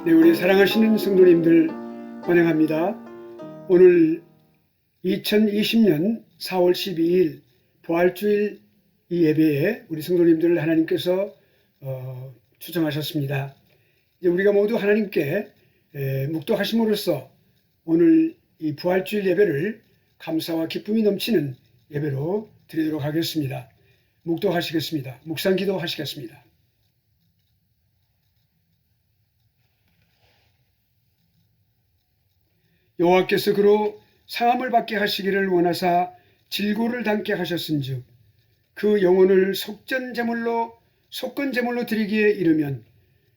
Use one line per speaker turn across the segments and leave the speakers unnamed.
네, 우리 사랑하시는 성도님들 환영합니다. 오늘 2020년 4월 12일 부활주일 이 예배에 우리 성도님들을 하나님께서 추천하셨습니다. 이제 우리가 모두 하나님께 묵도하심으로써 오늘 이 부활주일 예배를 감사와 기쁨이 넘치는 예배로 드리도록 하겠습니다. 묵도하시겠습니다. 묵상기도 하시겠습니다. 여호와께서 그로 사함을 받게 하시기를 원하사 질고를 담게 하셨은즉 그 영혼을 속건 제물로 드리기에 이르면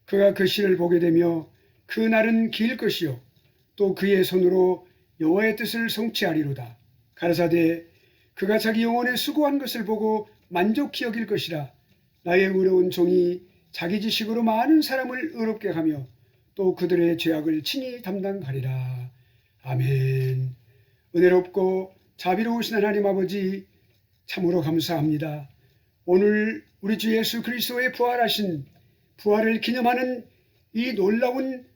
그가 그 시를 보게 되며 그 날은 길 것이요 또 그의 손으로 여호와의 뜻을 성취하리로다. 가라사대 그가 자기 영혼에 수고한 것을 보고 만족히 여길 것이라. 나의 의로운 종이 자기 지식으로 많은 사람을 의롭게 하며 또 그들의 죄악을 친히 담당하리라. 아멘. 은혜롭고 자비로우신 하나님 아버지 참으로 감사합니다. 오늘 우리 주 예수 그리스도의 부활을 기념하는 이 놀라운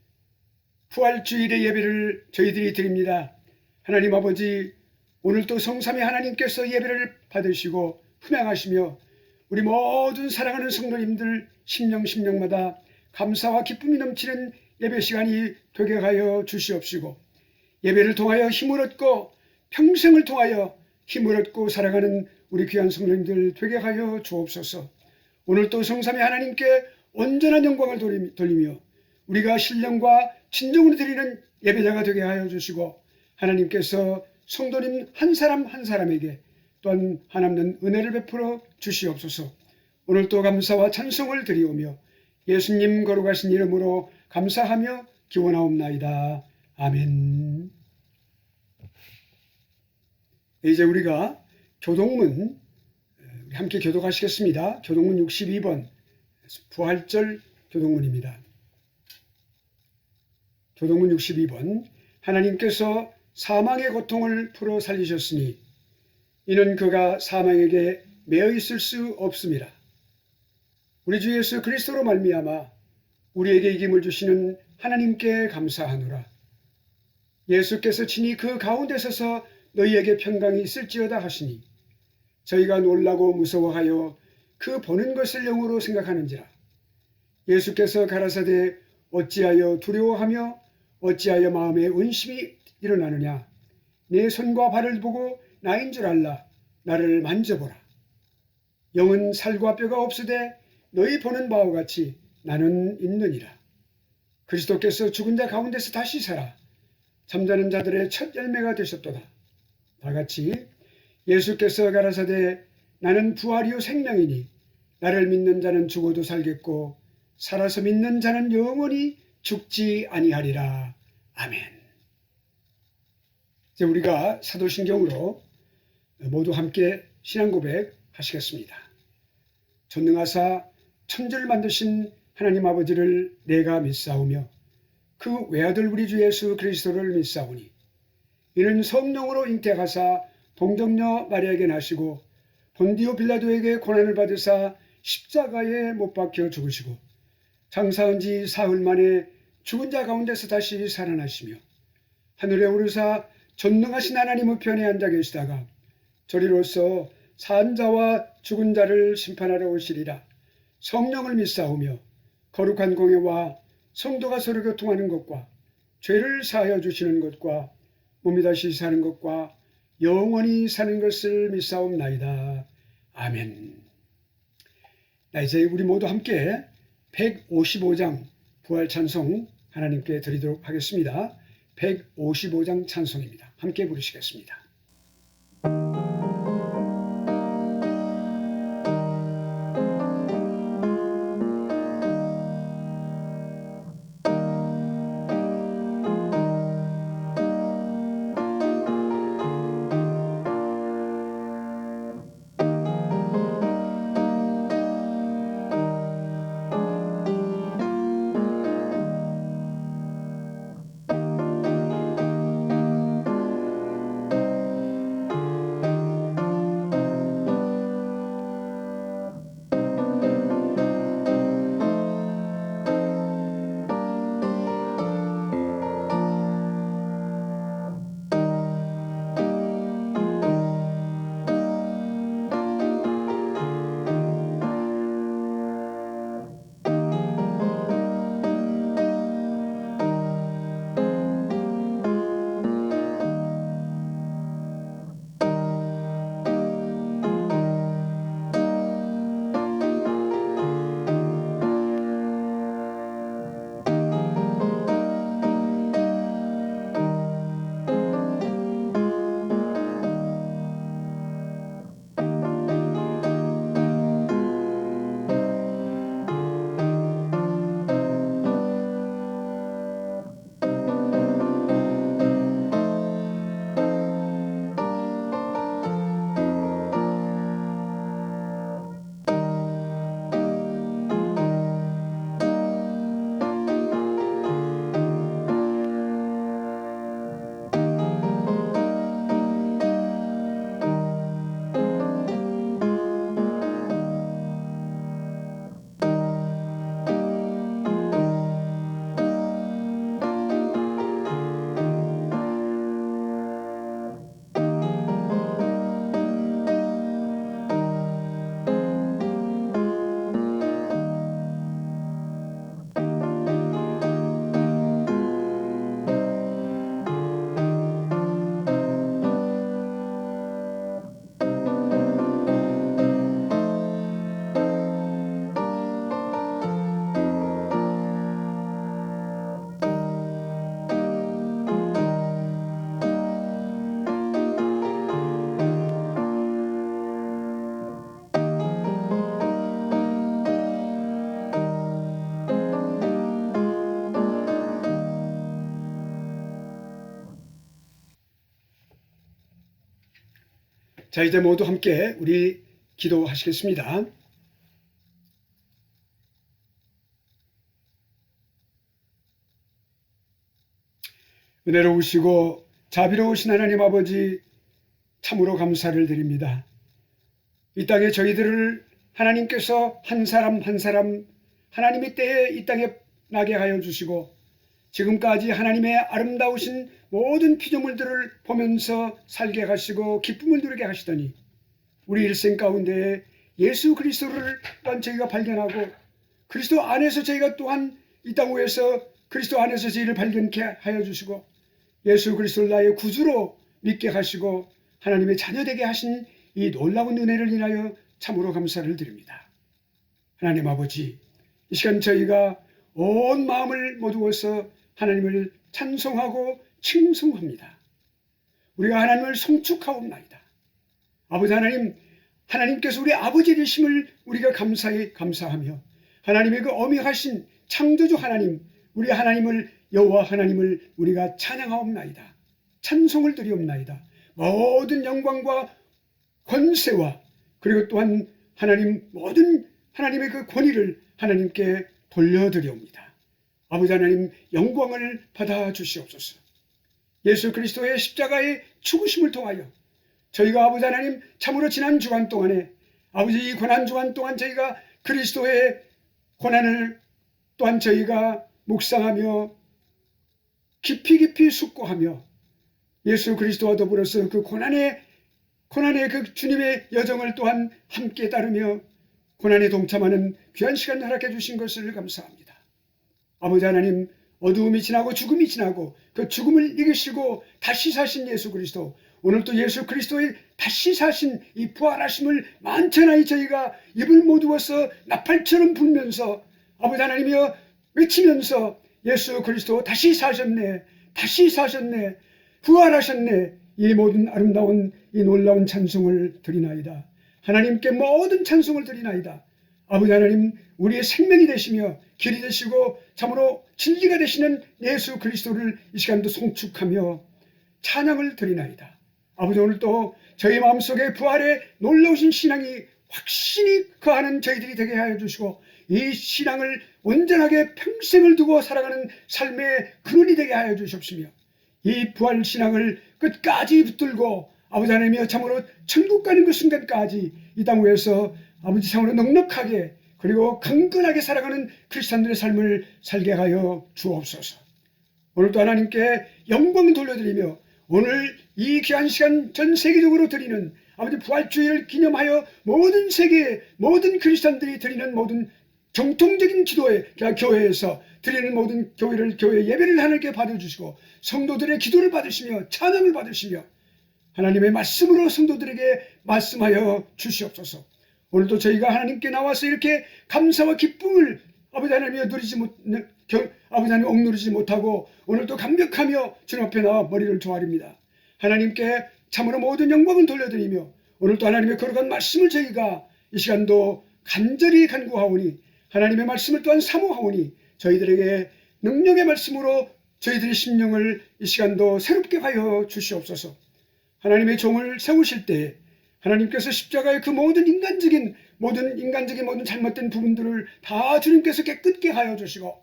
부활주일의 예배를 저희들이 드립니다. 하나님 아버지, 오늘도 성삼위 하나님께서 예배를 받으시고 품행하시며 우리 모든 사랑하는 성도님들 심령마다 감사와 기쁨이 넘치는 예배 시간이 되게 하여 주시옵시고 예배를 통하여 힘을 얻고 평생을 통하여 힘을 얻고 살아가는 우리 귀한 성도님들 되게 하여 주옵소서. 오늘도 성삼위 하나님께 온전한 영광을 돌리며 우리가 신령과 진정으로 드리는 예배자가 되게 하여 주시고 하나님께서 성도님 한 사람 한 사람에게 또한 한없는 은혜를 베풀어 주시옵소서. 오늘도 감사와 찬송을 드리오며 예수님 거룩하신 이름으로 감사하며 기원하옵나이다. 아멘. 이제 우리가 교동문 함께 교독하시겠습니다. 교동문 62번 부활절 교동문입니다. 교동문 62번 하나님께서 사망의 고통을 풀어 살리셨으니 이는 그가 사망에게 매어 있을 수 없음이라. 우리 주 예수 그리스도로 말미암아 우리에게 이김을 주시는 하나님께 감사하노라. 예수께서 친히 그 가운데 서서 너희에게 평강이 있을지어다 하시니 저희가 놀라고 무서워하여 그 보는 것을 영으로 생각하는지라. 예수께서 가라사대 어찌하여 두려워하며 어찌하여 마음에 은심이 일어나느냐. 내 손과 발을 보고 나인 줄 알라. 나를 만져보라. 영은 살과 뼈가 없으되 너희 보는 바와 같이 나는 있느니라. 그리스도께서 죽은 자 가운데서 다시 살아 잠자는 자들의 첫 열매가 되셨도다. 다같이 예수께서 가라사대 나는 부활이요 생명이니 나를 믿는 자는 죽어도 살겠고 살아서 믿는 자는 영원히 죽지 아니하리라. 아멘. 이제 우리가 사도신경으로 모두 함께 신앙고백 하시겠습니다. 전능하사 천지를 만드신 하나님 아버지를 내가 믿사오며 그 외아들 우리 주 예수 그리스도를 믿사오니 이는 성령으로 잉태하사 동정녀 마리아에게 나시고 본디오 빌라도에게 고난을 받으사 십자가에 못 박혀 죽으시고 장사한 지 사흘 만에 죽은 자 가운데서 다시 살아나시며 하늘에 오르사 전능하신 하나님의 편에 앉아 계시다가 저리로서 산 자와 죽은 자를 심판하러 오시리라. 성령을 믿사오며 거룩한 공예와 성도가 서로 교통하는 것과 죄를 사하여 주시는 것과 몸이 다시 사는 것과 영원히 사는 것을 믿사옵나이다. 아멘. 이제 우리 모두 함께 155장 부활 찬송 하나님께 드리도록 하겠습니다. 155장 찬송입니다. 함께 부르시겠습니다. 자, 이제 모두 함께 우리 기도하시겠습니다. 은혜로우시고 자비로우신 하나님 아버지, 참으로 감사를 드립니다. 이 땅에 저희들을 하나님께서 한 사람 한 사람 하나님의 때에 이 땅에 나게 하여 주시고, 지금까지 하나님의 아름다우신 모든 피조물들을 보면서 살게 하시고 기쁨을 누리게 하시더니, 우리 일생 가운데 예수 그리스도를 또한 저희가 발견하고, 그리스도 안에서 저희가 또한 이 땅 위에서 그리스도 안에서 저희를 발견케 하여 주시고, 예수 그리스도를 나의 구주로 믿게 하시고 하나님의 자녀되게 하신 이 놀라운 은혜를 인하여 참으로 감사를 드립니다. 하나님 아버지, 이 시간 저희가 온 마음을 모두어서 하나님을 찬송하고 칭송합니다. 우리가 하나님을 송축하옵나이다. 아버지 하나님, 하나님께서 우리 아버지 되심을 우리가 감사히 감사하며, 하나님의 그 어미하신 창조주 하나님, 우리 하나님을, 여호와 하나님을 우리가 찬양하옵나이다. 찬송을 드리옵나이다. 모든 영광과 권세와 그리고 또한 하나님 모든 하나님의 그 권위를 하나님께 돌려드리옵니다. 아버지 하나님, 영광을 받아 주시옵소서. 예수 그리스도의 십자가의 죽으심을 통하여 저희가 아버지 하나님 참으로 지난 주간 동안에, 아버지 이 고난 주간 동안 저희가 그리스도의 고난을 또한 저희가 묵상하며 깊이 숙고하며, 예수 그리스도와 더불어서 그 고난의 그 주님의 여정을 또한 함께 따르며 고난에 동참하는 귀한 시간을 허락해 주신 것을 감사합니다. 아버지 하나님, 어두움이 지나고 죽음이 지나고 그 죽음을 이기시고 다시 사신 예수 그리스도, 오늘도 예수 그리스도의 다시 사신 이 부활하심을 만천하에 저희가 입을 모두어서 나팔처럼 불면서 아버지 하나님이여 외치면서, 예수 그리스도 다시 사셨네, 다시 사셨네, 부활하셨네, 이 모든 아름다운 이 놀라운 찬송을 드리나이다. 하나님께 모든 찬송을 드리나이다. 아버지 하나님, 우리의 생명이 되시며 길이 되시고 참으로 진리가 되시는 예수 그리스도를 이 시간도 송축하며 찬양을 드리나이다. 아버지, 오늘도 저희 마음속에 부활의 놀라우신 신앙이 확신이 거하는 저희들이 되게 하여 주시고, 이 신앙을 온전하게 평생을 두고 살아가는 삶의 근원이 되게 하여 주시옵시며, 이 부활 신앙을 끝까지 붙들고 아버지 하나님이여 참으로 천국 가는 그 순간까지 이 땅 위에서 아버지 참으로 넉넉하게 그리고 강건하게 살아가는 크리스찬들의 삶을 살게 하여 주옵소서. 오늘도 하나님께 영광을 돌려드리며, 오늘 이 귀한 시간 전 세계적으로 드리는 아버지 부활주의를 기념하여 모든 세계의 모든 크리스찬들이 드리는 모든 정통적인 기도회, 교회에서 드리는 모든 교회 예배를 하나님께 받아주시고, 성도들의 기도를 받으시며 찬양을 받으시며 하나님의 말씀으로 성도들에게 말씀하여 주시옵소서. 오늘도 저희가 하나님께 나와서 이렇게 감사와 기쁨을 아버지 하나님이 아버지 하나님 억누르지 못하고 오늘도 감격하며 주님 앞에 나와 머리를 조아립니다. 하나님께 참으로 모든 영광을 돌려드리며, 오늘도 하나님의 거룩한 말씀을 저희가 이 시간도 간절히 간구하오니, 하나님의 말씀을 또한 사모하오니, 저희들에게 능력의 말씀으로 저희들의 심령을 이 시간도 새롭게 하여 주시옵소서. 하나님의 종을 세우실 때 하나님께서 십자가의 그 모든 인간적인 모든 잘못된 부분들을 다 주님께서 깨끗게 하여 주시고,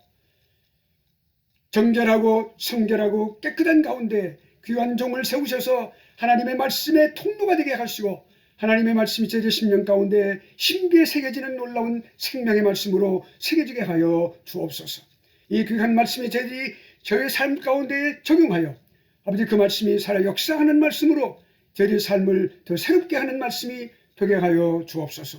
정결하고 성결하고 깨끗한 가운데 귀한 종을 세우셔서 하나님의 말씀의 통로가 되게 하시고, 하나님의 말씀이 저희의 심령 가운데 신비에 새겨지는 놀라운 생명의 말씀으로 새겨지게 하여 주옵소서. 이 귀한 말씀이 저희의 삶 가운데 적용하여 아버지 그 말씀이 살아 역사하는 말씀으로 저희의 삶을 더 새롭게 하는 말씀이 되게 하여 주옵소서.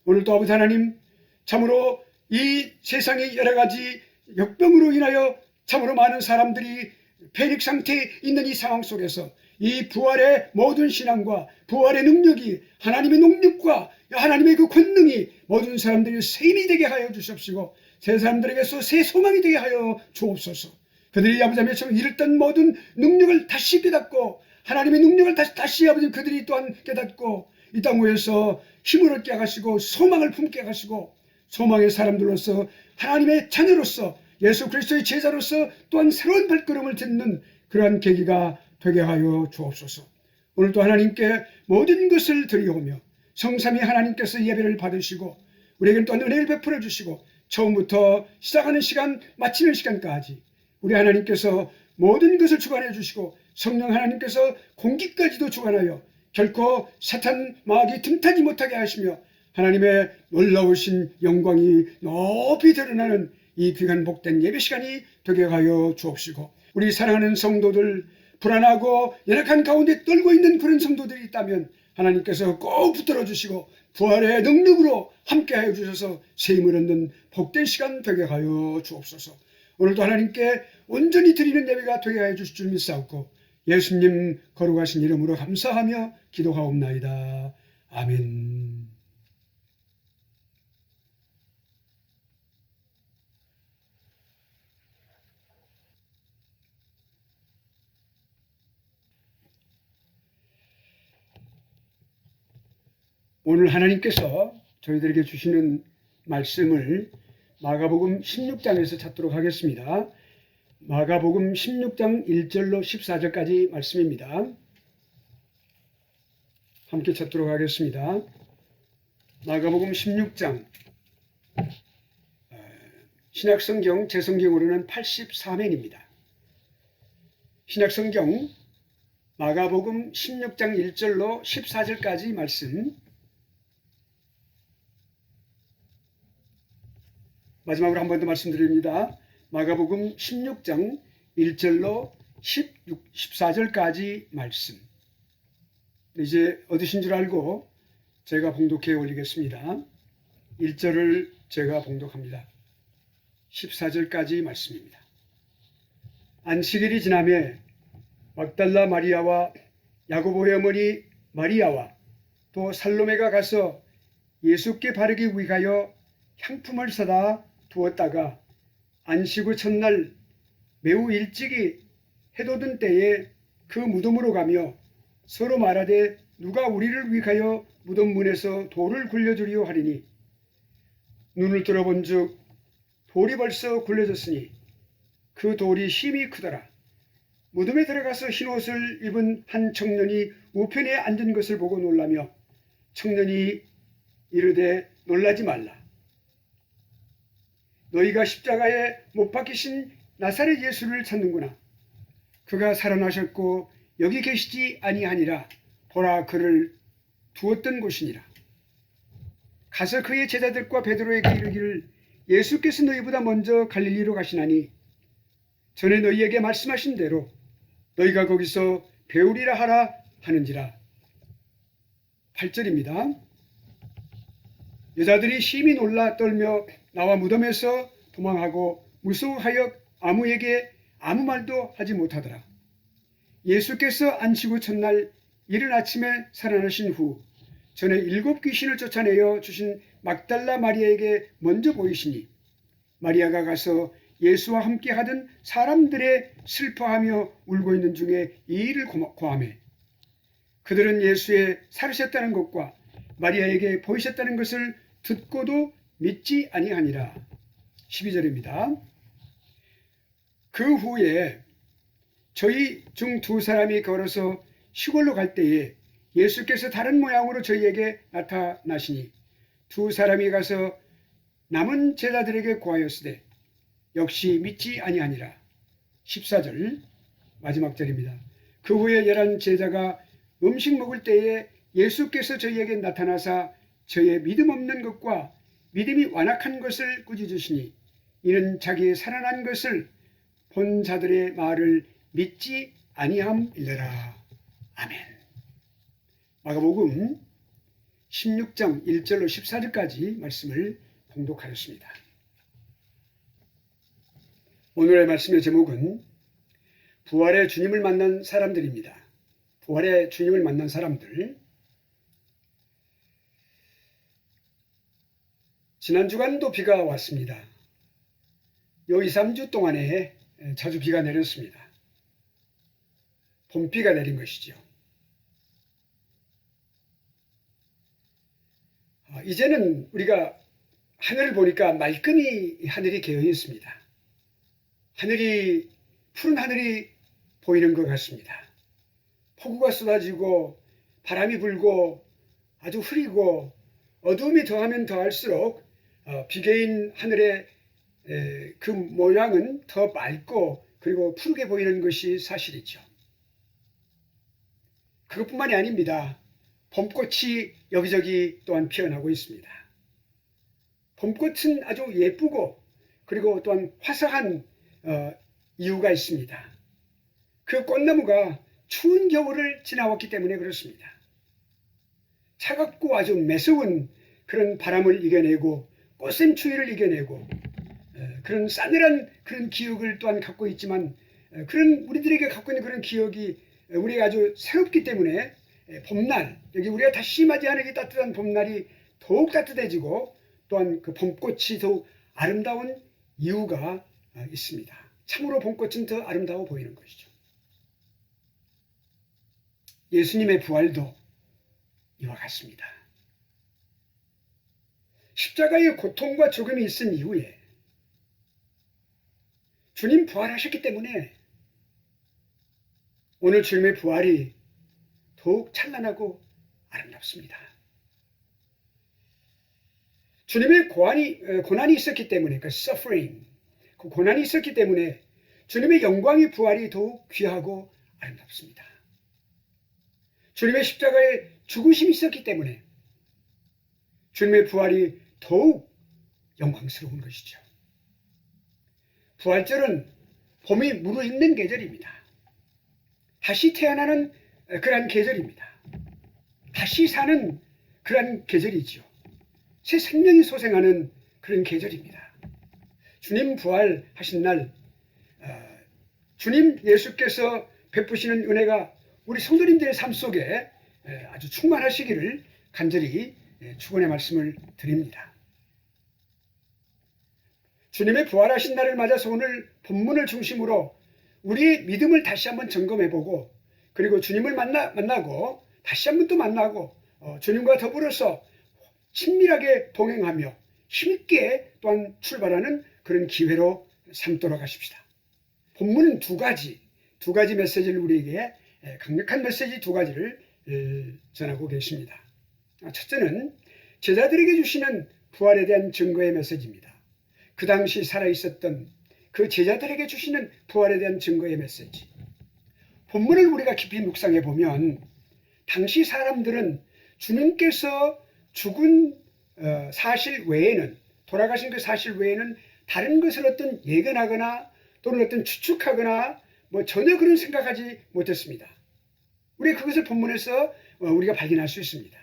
오늘도 아버지 하나님, 참으로 이 세상의 여러 가지 역병으로 인하여 참으로 많은 사람들이 패닉 상태에 있는 이 상황 속에서 이 부활의 모든 신앙과 부활의 능력이, 하나님의 능력과 하나님의 그 권능이 모든 사람들이 새 힘이 되게 하여 주시옵시고, 새 사람들에게서 새 소망이 되게 하여 주옵소서. 그들이 아버지 하나님처럼 잃었던 모든 능력을 다시 깨닫고, 하나님의 능력을 다시 아버지 그들이 또한 깨닫고 이 땅 위에서 힘을 얻게 하시고 소망을 품게 하시고, 소망의 사람들로서 하나님의 자녀로서 예수 그리스도의 제자로서 또한 새로운 발걸음을 딛는 그러한 계기가 되게 하여 주옵소서. 오늘도 하나님께 모든 것을 드리오며 성삼위 하나님께서 예배를 받으시고 우리에게는 또 은혜를 베풀어 주시고 처음부터 시작하는 시간 마치는 시간까지 우리 하나님께서 모든 것을 주관해 주시고 성령 하나님께서 공기까지도 주관하여 결코 사탄 마귀 틈타지 못하게 하시며 하나님의 놀라우신 영광이 높이 드러나는 이 귀한 복된 예배 시간이 되게 하여 주옵시고 우리 사랑하는 성도들 불안하고 연약한 가운데 떨고 있는 그런 성도들이 있다면 하나님께서 꼭 붙들어 주시고 부활의 능력으로 함께하여 주셔서 세임을 얻는 복된 시간 되게 하여 주옵소서. 오늘도 하나님께 온전히 드리는 예배가 되게 하여 주실 줄 믿사옵고 예수님 거룩하신 이름으로 감사하며 기도하옵나이다. 아멘. 오늘 하나님께서 저희들에게 주시는 말씀을 마가복음 16장에서 찾도록 하겠습니다. 마가복음 16장 1절로 14절까지 말씀입니다. 함께 찾도록 하겠습니다. 마가복음 16장 신약성경 제 성경으로는 83면입니다. 신약성경 마가복음 16장 1절로 14절까지 말씀 마지막으로 한 번 더 말씀드립니다. 마가복음 16장 1절로 14절까지 말씀. 이제 얻으신 줄 알고 제가 봉독해 올리겠습니다. 1절을 제가 봉독합니다. 14절까지 말씀입니다. 안식일이 지나매 막달라 마리아와 야고보의 어머니 마리아와 또 살로메가 가서 예수께 바르기 위하여 향품을 사다 두었다가 안식 후 첫날 매우 일찍이 해돋은 때에 그 무덤으로 가며 서로 말하되 누가 우리를 위하여 무덤 문에서 돌을 굴려주리오 하리니 눈을 들어본즉 돌이 벌써 굴려졌으니 그 돌이 심히 크더라. 무덤에 들어가서 흰옷을 입은 한 청년이 우편에 앉은 것을 보고 놀라며 청년이 이르되 놀라지 말라. 너희가 십자가에 못 박히신 나사렛 예수를 찾는구나. 그가 살아나셨고 여기 계시지 아니하니라. 보라 그를 두었던 곳이니라. 가서 그의 제자들과 베드로에게 이르기를 예수께서 너희보다 먼저 갈릴리로 가시나니 전에 너희에게 말씀하신 대로 너희가 거기서 배우리라 하라 하는지라. 8절입니다. 여자들이 심히 놀라 떨며 나와 무덤에서 도망하고 무서워하여 아무에게 아무 말도 하지 못하더라. 예수께서 안식 후 첫날 이른 아침에 살아나신 후 전에 7 귀신을 쫓아내어 주신 막달라 마리아에게 먼저 보이시니 마리아가 가서 예수와 함께 하던 사람들의 슬퍼하며 울고 있는 중에 이 일을 고하매 그들은 예수의 살으셨다는 것과 마리아에게 보이셨다는 것을 듣고도 믿지 아니하니라. 12절입니다. 그 후에 저희 중 2 사람이 걸어서 시골로 갈 때에 예수께서 다른 모양으로 저희에게 나타나시니 2 사람이 가서 남은 제자들에게 고하였으되 역시 믿지 아니하니라. 14절 마지막 절입니다. 그 후에 11 제자가 음식 먹을 때에 예수께서 저희에게 나타나사 저희의 믿음 없는 것과 믿음이 완악한 것을 꾸짖으시니 이는 자기의 살아난 것을 본 자들의 말을 믿지 아니함이더라. 아멘. 마가복음 16장 1절로 14절까지 말씀을 봉독하였습니다. 오늘의 말씀의 제목은 부활의 주님을 만난 사람들입니다. 부활의 주님을 만난 사람들. 지난 주간도 비가 왔습니다. 요 2, 3주 동안에 자주 비가 내렸습니다. 봄비가 내린 것이죠. 이제는 우리가 하늘을 보니까 말끔히 하늘이 개어 있습니다. 푸른 하늘이 보이는 것 같습니다. 폭우가 쏟아지고 바람이 불고 아주 흐리고 어두움이 더하면 더할수록 비개인 하늘의 그 모양은 더 맑고 그리고 푸르게 보이는 것이 사실이죠. 그것뿐만이 아닙니다. 봄꽃이 여기저기 또한 피어나고 있습니다. 봄꽃은 아주 예쁘고 그리고 또한 화사한 이유가 있습니다. 그 꽃나무가 추운 겨울을 지나왔기 때문에 그렇습니다. 차갑고 아주 매서운 그런 바람을 이겨내고 꽃샘 추위를 이겨내고 그런 싸늘한 그런 기억을 또한 갖고 있지만 그런 우리들에게 갖고 있는 그런 기억이 우리가 아주 새롭기 때문에 봄날, 여기 우리가 다시 맞이하는 이 따뜻한 봄날이 더욱 따뜻해지고 또한 그 봄꽃이 더욱 아름다운 이유가 있습니다. 참으로 봄꽃은 더 아름다워 보이는 것이죠. 예수님의 부활도 이와 같습니다. 십자가의 고통과 죽음이 있은 이후에 주님 부활하셨기 때문에 오늘 주님의 부활이 더욱 찬란하고 아름답습니다. 주님의 고난이 있었기 때문에 그 suffering, 그 고난이 있었기 때문에 주님의 영광의 부활이 더욱 귀하고 아름답습니다. 주님의 십자가에 죽으심이 있었기 때문에 주님의 부활이 더욱 영광스러운 것이죠. 부활절은 봄이 무르익는 계절입니다. 다시 태어나는 그러한 계절입니다. 다시 사는 그러한 계절이죠. 새 생명이 소생하는 그런 계절입니다. 주님 부활하신 날 주님 예수께서 베푸시는 은혜가 우리 성도님들의 삶 속에 아주 충만하시기를 간절히 축원의 말씀을 드립니다. 주님의 부활하신 날을 맞아서 오늘 본문을 중심으로 우리의 믿음을 다시 한번 점검해보고 그리고 주님을 만나고 다시 한번 또 만나고 주님과 더불어서 친밀하게 동행하며 힘있게 또한 출발하는 그런 기회로 삼도록 하십시다. 본문은 두 가지 메시지를 우리에게 강력한 메시지 두 가지를 전하고 계십니다. 첫째는 제자들에게 주시는 부활에 대한 증거의 메시지입니다. 그 당시 살아있었던 그 제자들에게 주시는 부활에 대한 증거의 메시지. 본문을 우리가 깊이 묵상해 보면 당시 사람들은 주님께서 죽은 사실 외에는 돌아가신 그 사실 외에는 다른 것을 어떤 예견하거나 또는 어떤 추측하거나 전혀 그런 생각하지 못했습니다. 우리 그것을 본문에서 우리가 발견할 수 있습니다.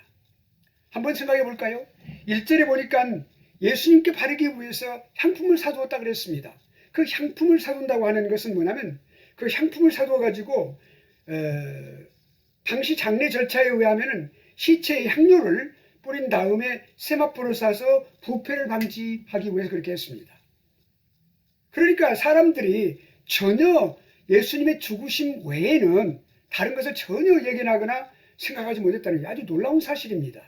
한번 생각해 볼까요? 1절에 보니까 예수님께 바르기 위해서 향품을 사두었다 그랬습니다. 그 향품을 사둔다고 하는 것은 뭐냐면 그 향품을 사두어 가지고 당시 장례 절차에 의하면 시체에 향료를 뿌린 다음에 세마포를 싸서 부패를 방지하기 위해서 그렇게 했습니다. 그러니까 사람들이 전혀 예수님의 죽으심 외에는 다른 것을 전혀 예견하거나 생각하지 못했다는 게 아주 놀라운 사실입니다.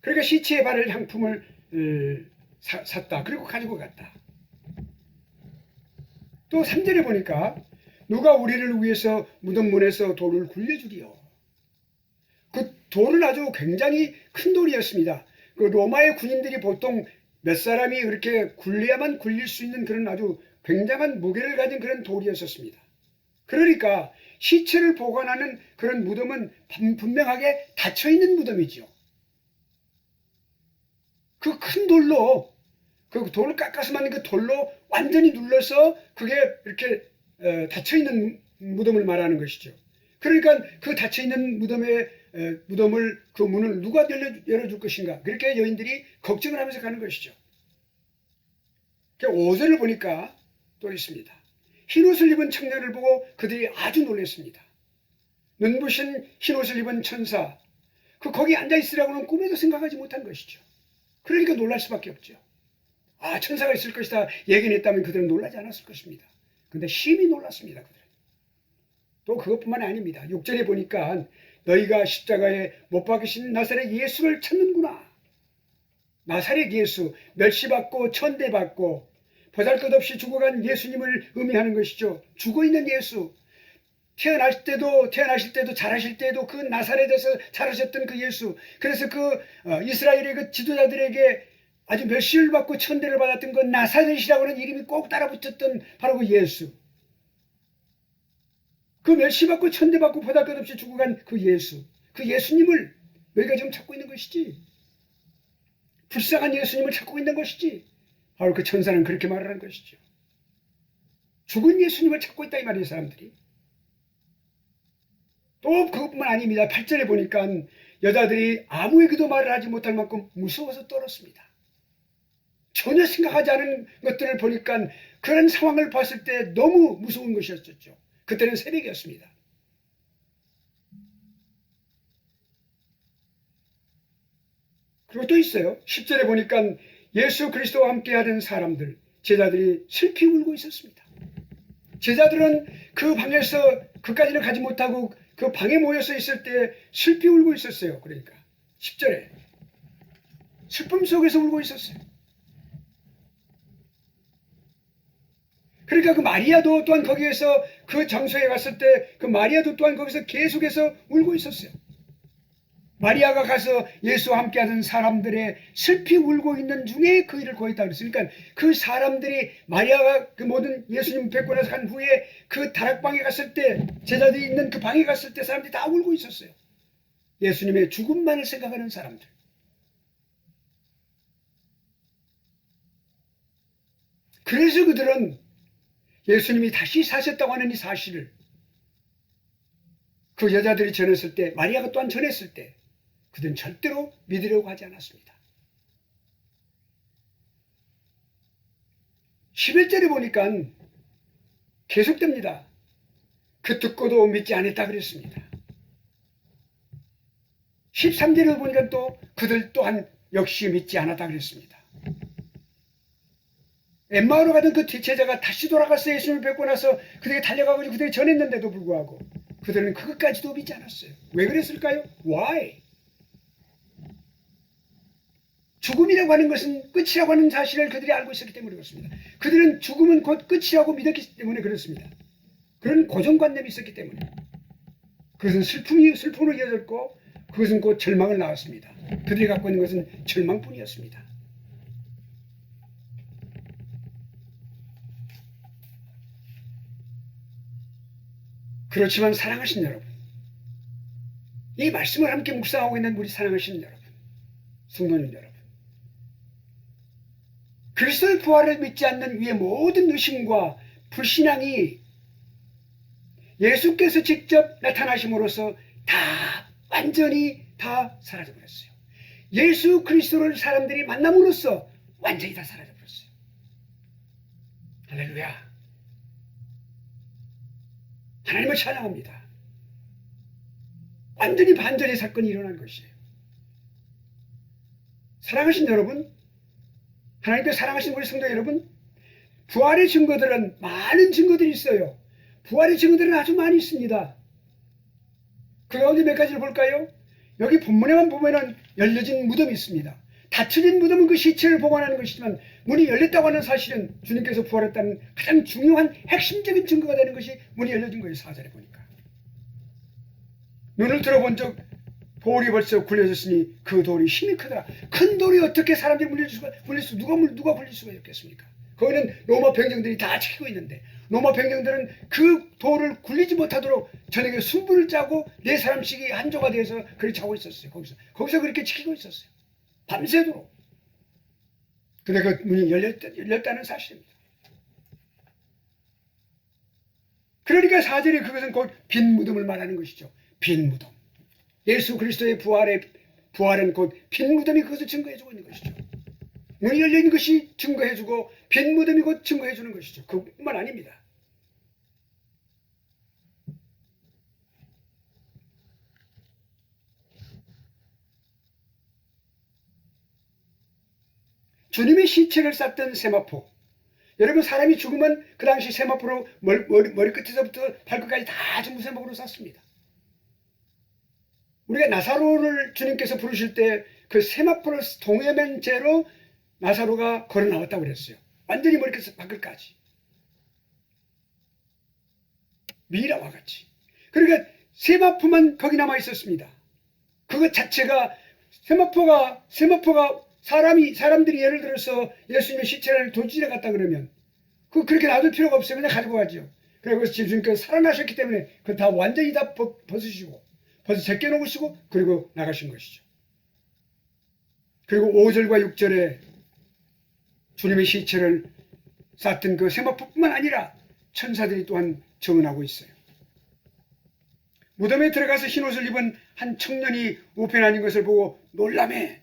그러니까 시체에 바를 향품을 샀다. 그리고 가지고 갔다. 또 3절에 보니까 누가 우리를 위해서 무덤문에서 돌을 굴려주리요. 그 돌은 아주 굉장히 큰 돌이었습니다. 그 로마의 군인들이 보통 몇 사람이 그렇게 굴려야만 굴릴 수 있는 그런 아주 굉장한 무게를 가진 그런 돌이었었습니다. 그러니까 시체를 보관하는 그런 무덤은 분명하게 닫혀있는 무덤이죠. 그 큰 돌로 그 돌을 깎아서 만든 그 돌로 완전히 눌러서 그게 이렇게 닫혀있는 무덤을 말하는 것이죠. 그러니까 그 닫혀있는 무덤을 그 문을 누가 열어줄 것인가 그렇게 여인들이 걱정을 하면서 가는 것이죠. 5절을 보니까 또 있습니다. 흰옷을 입은 청년을 보고 그들이 아주 놀랐습니다. 눈부신 흰옷을 입은 천사 거기 앉아있으라고는 꿈에도 생각하지 못한 것이죠. 그러니까 놀랄 수밖에 없죠. 천사가 있을 것이다 예견했다면 그들은 놀라지 않았을 것입니다. 근데 심히 놀랐습니다. 그들은. 또 그것뿐만이 아닙니다. 6절에 보니까 너희가 십자가에 못 박으신 나사렛 예수를 찾는구나. 나사렛 예수, 멸시받고 천대받고 보잘것없이 죽어간 예수님을 의미하는 것이죠. 죽어있는 예수. 태어나실 때도 자라실 때도 그 나사렛에서 자라셨던 그 예수. 그래서 이스라엘의 그 지도자들에게 아주 멸시를 받고 천대를 받았던 그 나사렛이라고 하는 이름이 꼭 따라붙었던 바로 그 예수. 그 멸시받고 천대받고 보잘것없이 죽어간 그 예수. 그 예수님을 너희가 지금 찾고 있는 것이지. 불쌍한 예수님을 찾고 있는 것이지. 바로 그 천사는 그렇게 말을 한 것이죠. 죽은 예수님을 찾고 있다 이 말이에요, 사람들이. 또 그것뿐만 아닙니다. 8절에 보니까 여자들이 아무에게도 말을 하지 못할 만큼 무서워서 떨었습니다. 전혀 생각하지 않은 것들을 보니까 그런 상황을 봤을 때 너무 무서운 것이었죠. 그때는 새벽이었습니다. 그리고 또 있어요. 10절에 보니까 예수 그리스도와 함께하던 사람들, 제자들이 슬피 울고 있었습니다. 제자들은 그 방에서 그까지는 가지 못하고 그 방에 모여서 있을 때 슬피 울고 있었어요. 그러니까 10절에 슬픔 속에서 울고 있었어요. 그러니까 그 마리아도 또한 거기에서 그 장소에 갔을 때 그 마리아도 또한 거기서 계속해서 울고 있었어요. 마리아가 가서 예수와 함께하던 사람들의 슬피 울고 있는 중에 그 일을 고했다 그랬으니까 그 사람들이 마리아가 그 모든 예수님 뵙고 나서 간 후에 그 다락방에 갔을 때 제자들이 있는 그 방에 갔을 때 사람들이 다 울고 있었어요. 예수님의 죽음만을 생각하는 사람들. 그래서 그들은 예수님이 다시 사셨다고 하는 이 사실을 그 여자들이 전했을 때, 마리아가 또한 전했을 때 그들은 절대로 믿으려고 하지 않았습니다. 11절에 보니까 계속됩니다. 그 듣고도 믿지 않았다 그랬습니다. 13절에 보니까 또 그들 또한 역시 믿지 않았다 그랬습니다. 엠마오로 가던 그 제자가 다시 돌아가서 예수님을 뵙고 나서 그들에게 달려가고 그들에게 전했는데도 불구하고 그들은 그것까지도 믿지 않았어요. 왜 그랬을까요? Why? 죽음이라고 하는 것은 끝이라고 하는 사실을 그들이 알고 있었기 때문에 그렇습니다. 그들은 죽음은 곧 끝이라고 믿었기 때문에 그렇습니다. 그런 고정관념이 있었기 때문에. 그것은 슬픔으로 이어졌고 그것은 곧 절망을 낳았습니다. 그들이 갖고 있는 것은 절망뿐이었습니다. 그렇지만 사랑하신 여러분, 이 말씀을 함께 묵상하고 있는 우리 사랑하시는 여러분, 성도님 여러분, 그리스도의 부활을 믿지 않는 위의 모든 의심과 불신앙이 예수께서 직접 나타나심으로써 다 완전히 다 사라져버렸어요. 예수 그리스도를 사람들이 만남으로써 완전히 다 사라져버렸어요. 할렐루야. 하나님을 찬양합니다. 완전히 반전의 사건이 일어난 것이에요. 사랑하신 여러분, 하나님께 사랑하신 우리 성도 여러분, 부활의 증거들은 많은 증거들이 있어요. 부활의 증거들은 아주 많이 있습니다. 그 가운데 몇 가지를 볼까요? 여기 본문에만 보면은 열려진 무덤이 있습니다. 닫혀진 무덤은 그 시체를 보관하는 것이지만 문이 열렸다고 하는 사실은 주님께서 부활했다는 가장 중요한 핵심적인 증거가 되는 것이 문이 열려진 거예요. 4절에 보니까. 눈을 들어본 적 돌이 벌써 굴려졌으니 그 돌이 힘이 크더라. 큰 돌이 어떻게 사람들이 누가 굴릴 수가 있겠습니까? 거기는 로마 병정들이 다 지키고 있는데 로마 병정들은 그 돌을 굴리지 못하도록 저녁에 순분을 짜고 4사람씩이 한조가 되어서 그렇게 자고 있었어요. 거기서 그렇게 지키고 있었어요. 밤새도록. 근데 그 문이 열렸다는 사실입니다. 그러니까 4절에 그것은 곧 빈 무덤을 말하는 것이죠. 빈 무덤. 예수 그리스도의 부활은 곧 빈 무덤이 그것을 증거해주고 있는 것이죠. 문이 열려있는 것이 증거해주고 빈 무덤이 곧 증거해주는 것이죠. 그뿐만 아닙니다. 주님의 시체를 쌌던 세마포. 여러분 사람이 죽으면 그 당시 세마포로 머리끝에서부터 발끝까지 다 전부 세마포로 쌌습니다. 우리가 나사로를 주님께서 부르실 때 그 세마포를 동해맨 채로 나사로가 걸어 나왔다고 그랬어요. 완전히 머리끝에서 발끝까지. 미라와 같이. 그러니까 세마포만 거기 남아 있었습니다. 그것 자체가 세마포가 사람들이 예를 들어서 예수님의 시체를 도지에 갔다 그러면 그렇게 놔둘 필요가 없어요. 그냥 가지고 가죠. 그래서 예수님께서 살아나셨기 때문에 그걸 다 완전히 다 벗으시고 제껴놓으시고 그리고 나가신 것이죠. 그리고 5절과 6절에 주님의 시체를 쌌던 그 세마포뿐만 아니라 천사들이 또한 증언하고 있어요. 무덤에 들어가서 흰옷을 입은 한 청년이 우편하는 것을 보고 놀라매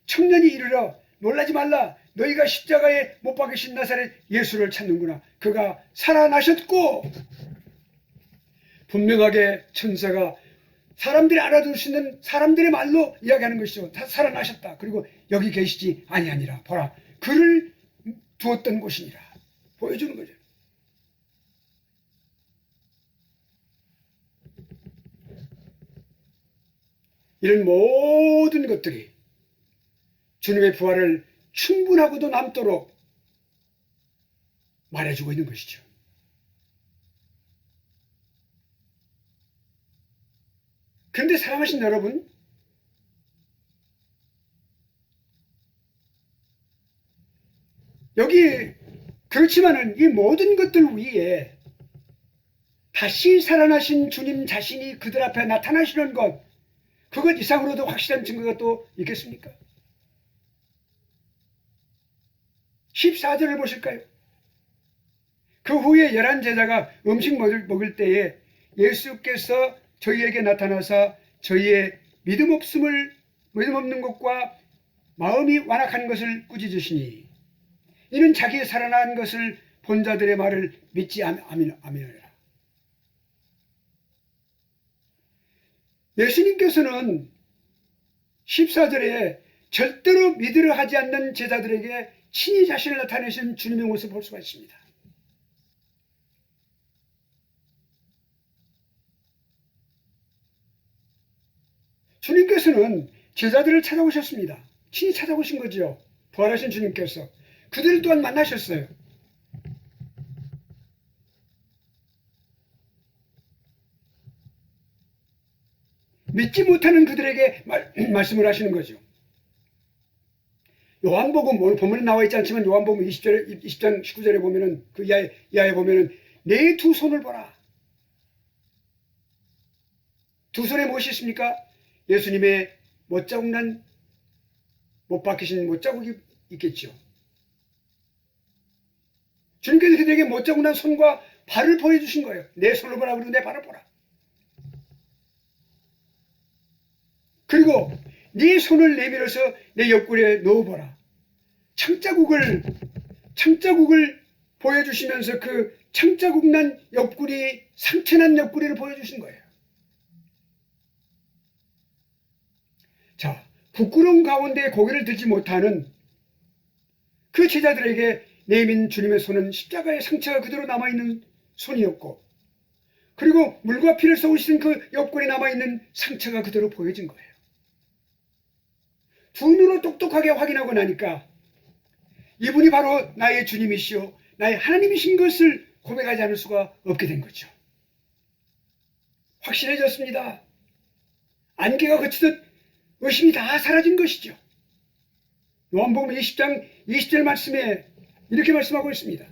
청년이 이르러 놀라지 말라. 너희가 십자가에 못 박으신 나사렛 예수를 찾는구나. 그가 살아나셨고, 분명하게 천사가 사람들이 알아들을 수 있는 사람들의 말로 이야기하는 것이죠. 다 살아나셨다. 그리고 여기 계시지 아니하니라. 보라, 그를 두었던 곳이니라. 보여주는 거죠. 이런 모든 것들이 주님의 부활을 충분하고도 남도록 말해주고 있는 것이죠. 그런데 사랑하신 여러분, 여기 그렇지만은 이 모든 것들 위에 다시 살아나신 주님 자신이 그들 앞에 나타나시는 것, 그것 이상으로도 확실한 증거가 또 있겠습니까? 14절을 보실까요? 그 후에 11제자가 음식 먹을 때에 예수께서 저희에게 나타나사 저희의 믿음 없는 것과 마음이 완악한 것을 꾸짖으시니 이는 자기의 살아난 것을 본 자들의 말을 믿지 아니하니라. 예수님께서는 14절에 절대로 믿으려 하지 않는 제자들에게 친히 자신을 나타내신 주님의 모습을 볼 수가 있습니다. 주님께서는 제자들을 찾아오셨습니다. 친히 찾아오신 거죠. 부활하신 주님께서. 그들 또한 만나셨어요. 믿지 못하는 그들에게 말씀을 하시는 거죠. 요한복음, 오늘 본문에 나와 있지 않지만 요한복음 20장 19절에 보면은 그 이하에 보면은 내 두 손을 보라. 두 손에 무엇이 있습니까? 예수님의 못자국난 못 박히신 못자국이 있겠죠. 주님께서 그들에게 못자국난 손과 발을 보여주신 거예요. 내 손을 보라 그리고 내 발을 보라. 그리고 네 손을 내밀어서 내 옆구리에 넣어보라. 창자국을 보여주시면서 그 창자국 난 옆구리, 상처난 옆구리를 보여주신 거예요. 자, 부끄러움 가운데 고개를 들지 못하는 그 제자들에게 내민 주님의 손은 십자가의 상처가 그대로 남아있는 손이었고, 그리고 물과 피를 쏟으신 그 옆구리에 남아있는 상처가 그대로 보여진 거예요. 두 눈으로 똑똑하게 확인하고 나니까 이분이 바로 나의 주님이시오, 나의 하나님이신 것을 고백하지 않을 수가 없게 된 거죠. 확실해졌습니다. 안개가 그치듯 의심이 다 사라진 것이죠. 요한복음 20장 20절 말씀에 이렇게 말씀하고 있습니다.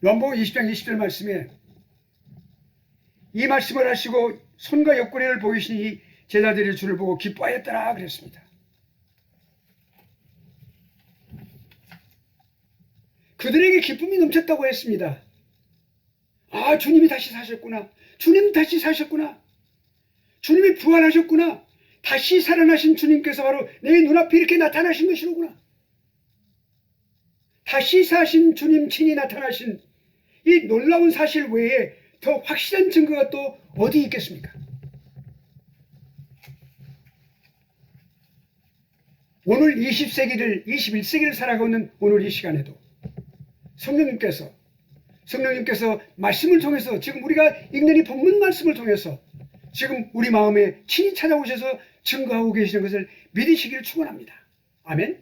요한복음 20장 20절 말씀에 이 말씀을 하시고 손과 옆구리를 보이시니 제자들이 주를 보고 기뻐하였더라 그랬습니다. 그들에게 기쁨이 넘쳤다고 했습니다. 아, 주님이 다시 사셨구나. 주님 다시 사셨구나. 주님이 부활하셨구나. 다시 살아나신 주님께서 바로 내 눈앞에 이렇게 나타나신 것이로구나. 다시 사신 주님 친히 나타나신 이 놀라운 사실 외에 더 확실한 증거가 또 어디 있겠습니까? 오늘 20세기를 21세기를 살아가고 있는 오늘 이 시간에도 성령님께서 성령님께서 말씀을 통해서 지금 우리가 읽는 이 본문 말씀을 통해서 지금 우리 마음에 친히 찾아오셔서 증거하고 계시는 것을 믿으시기를 축원합니다. 아멘.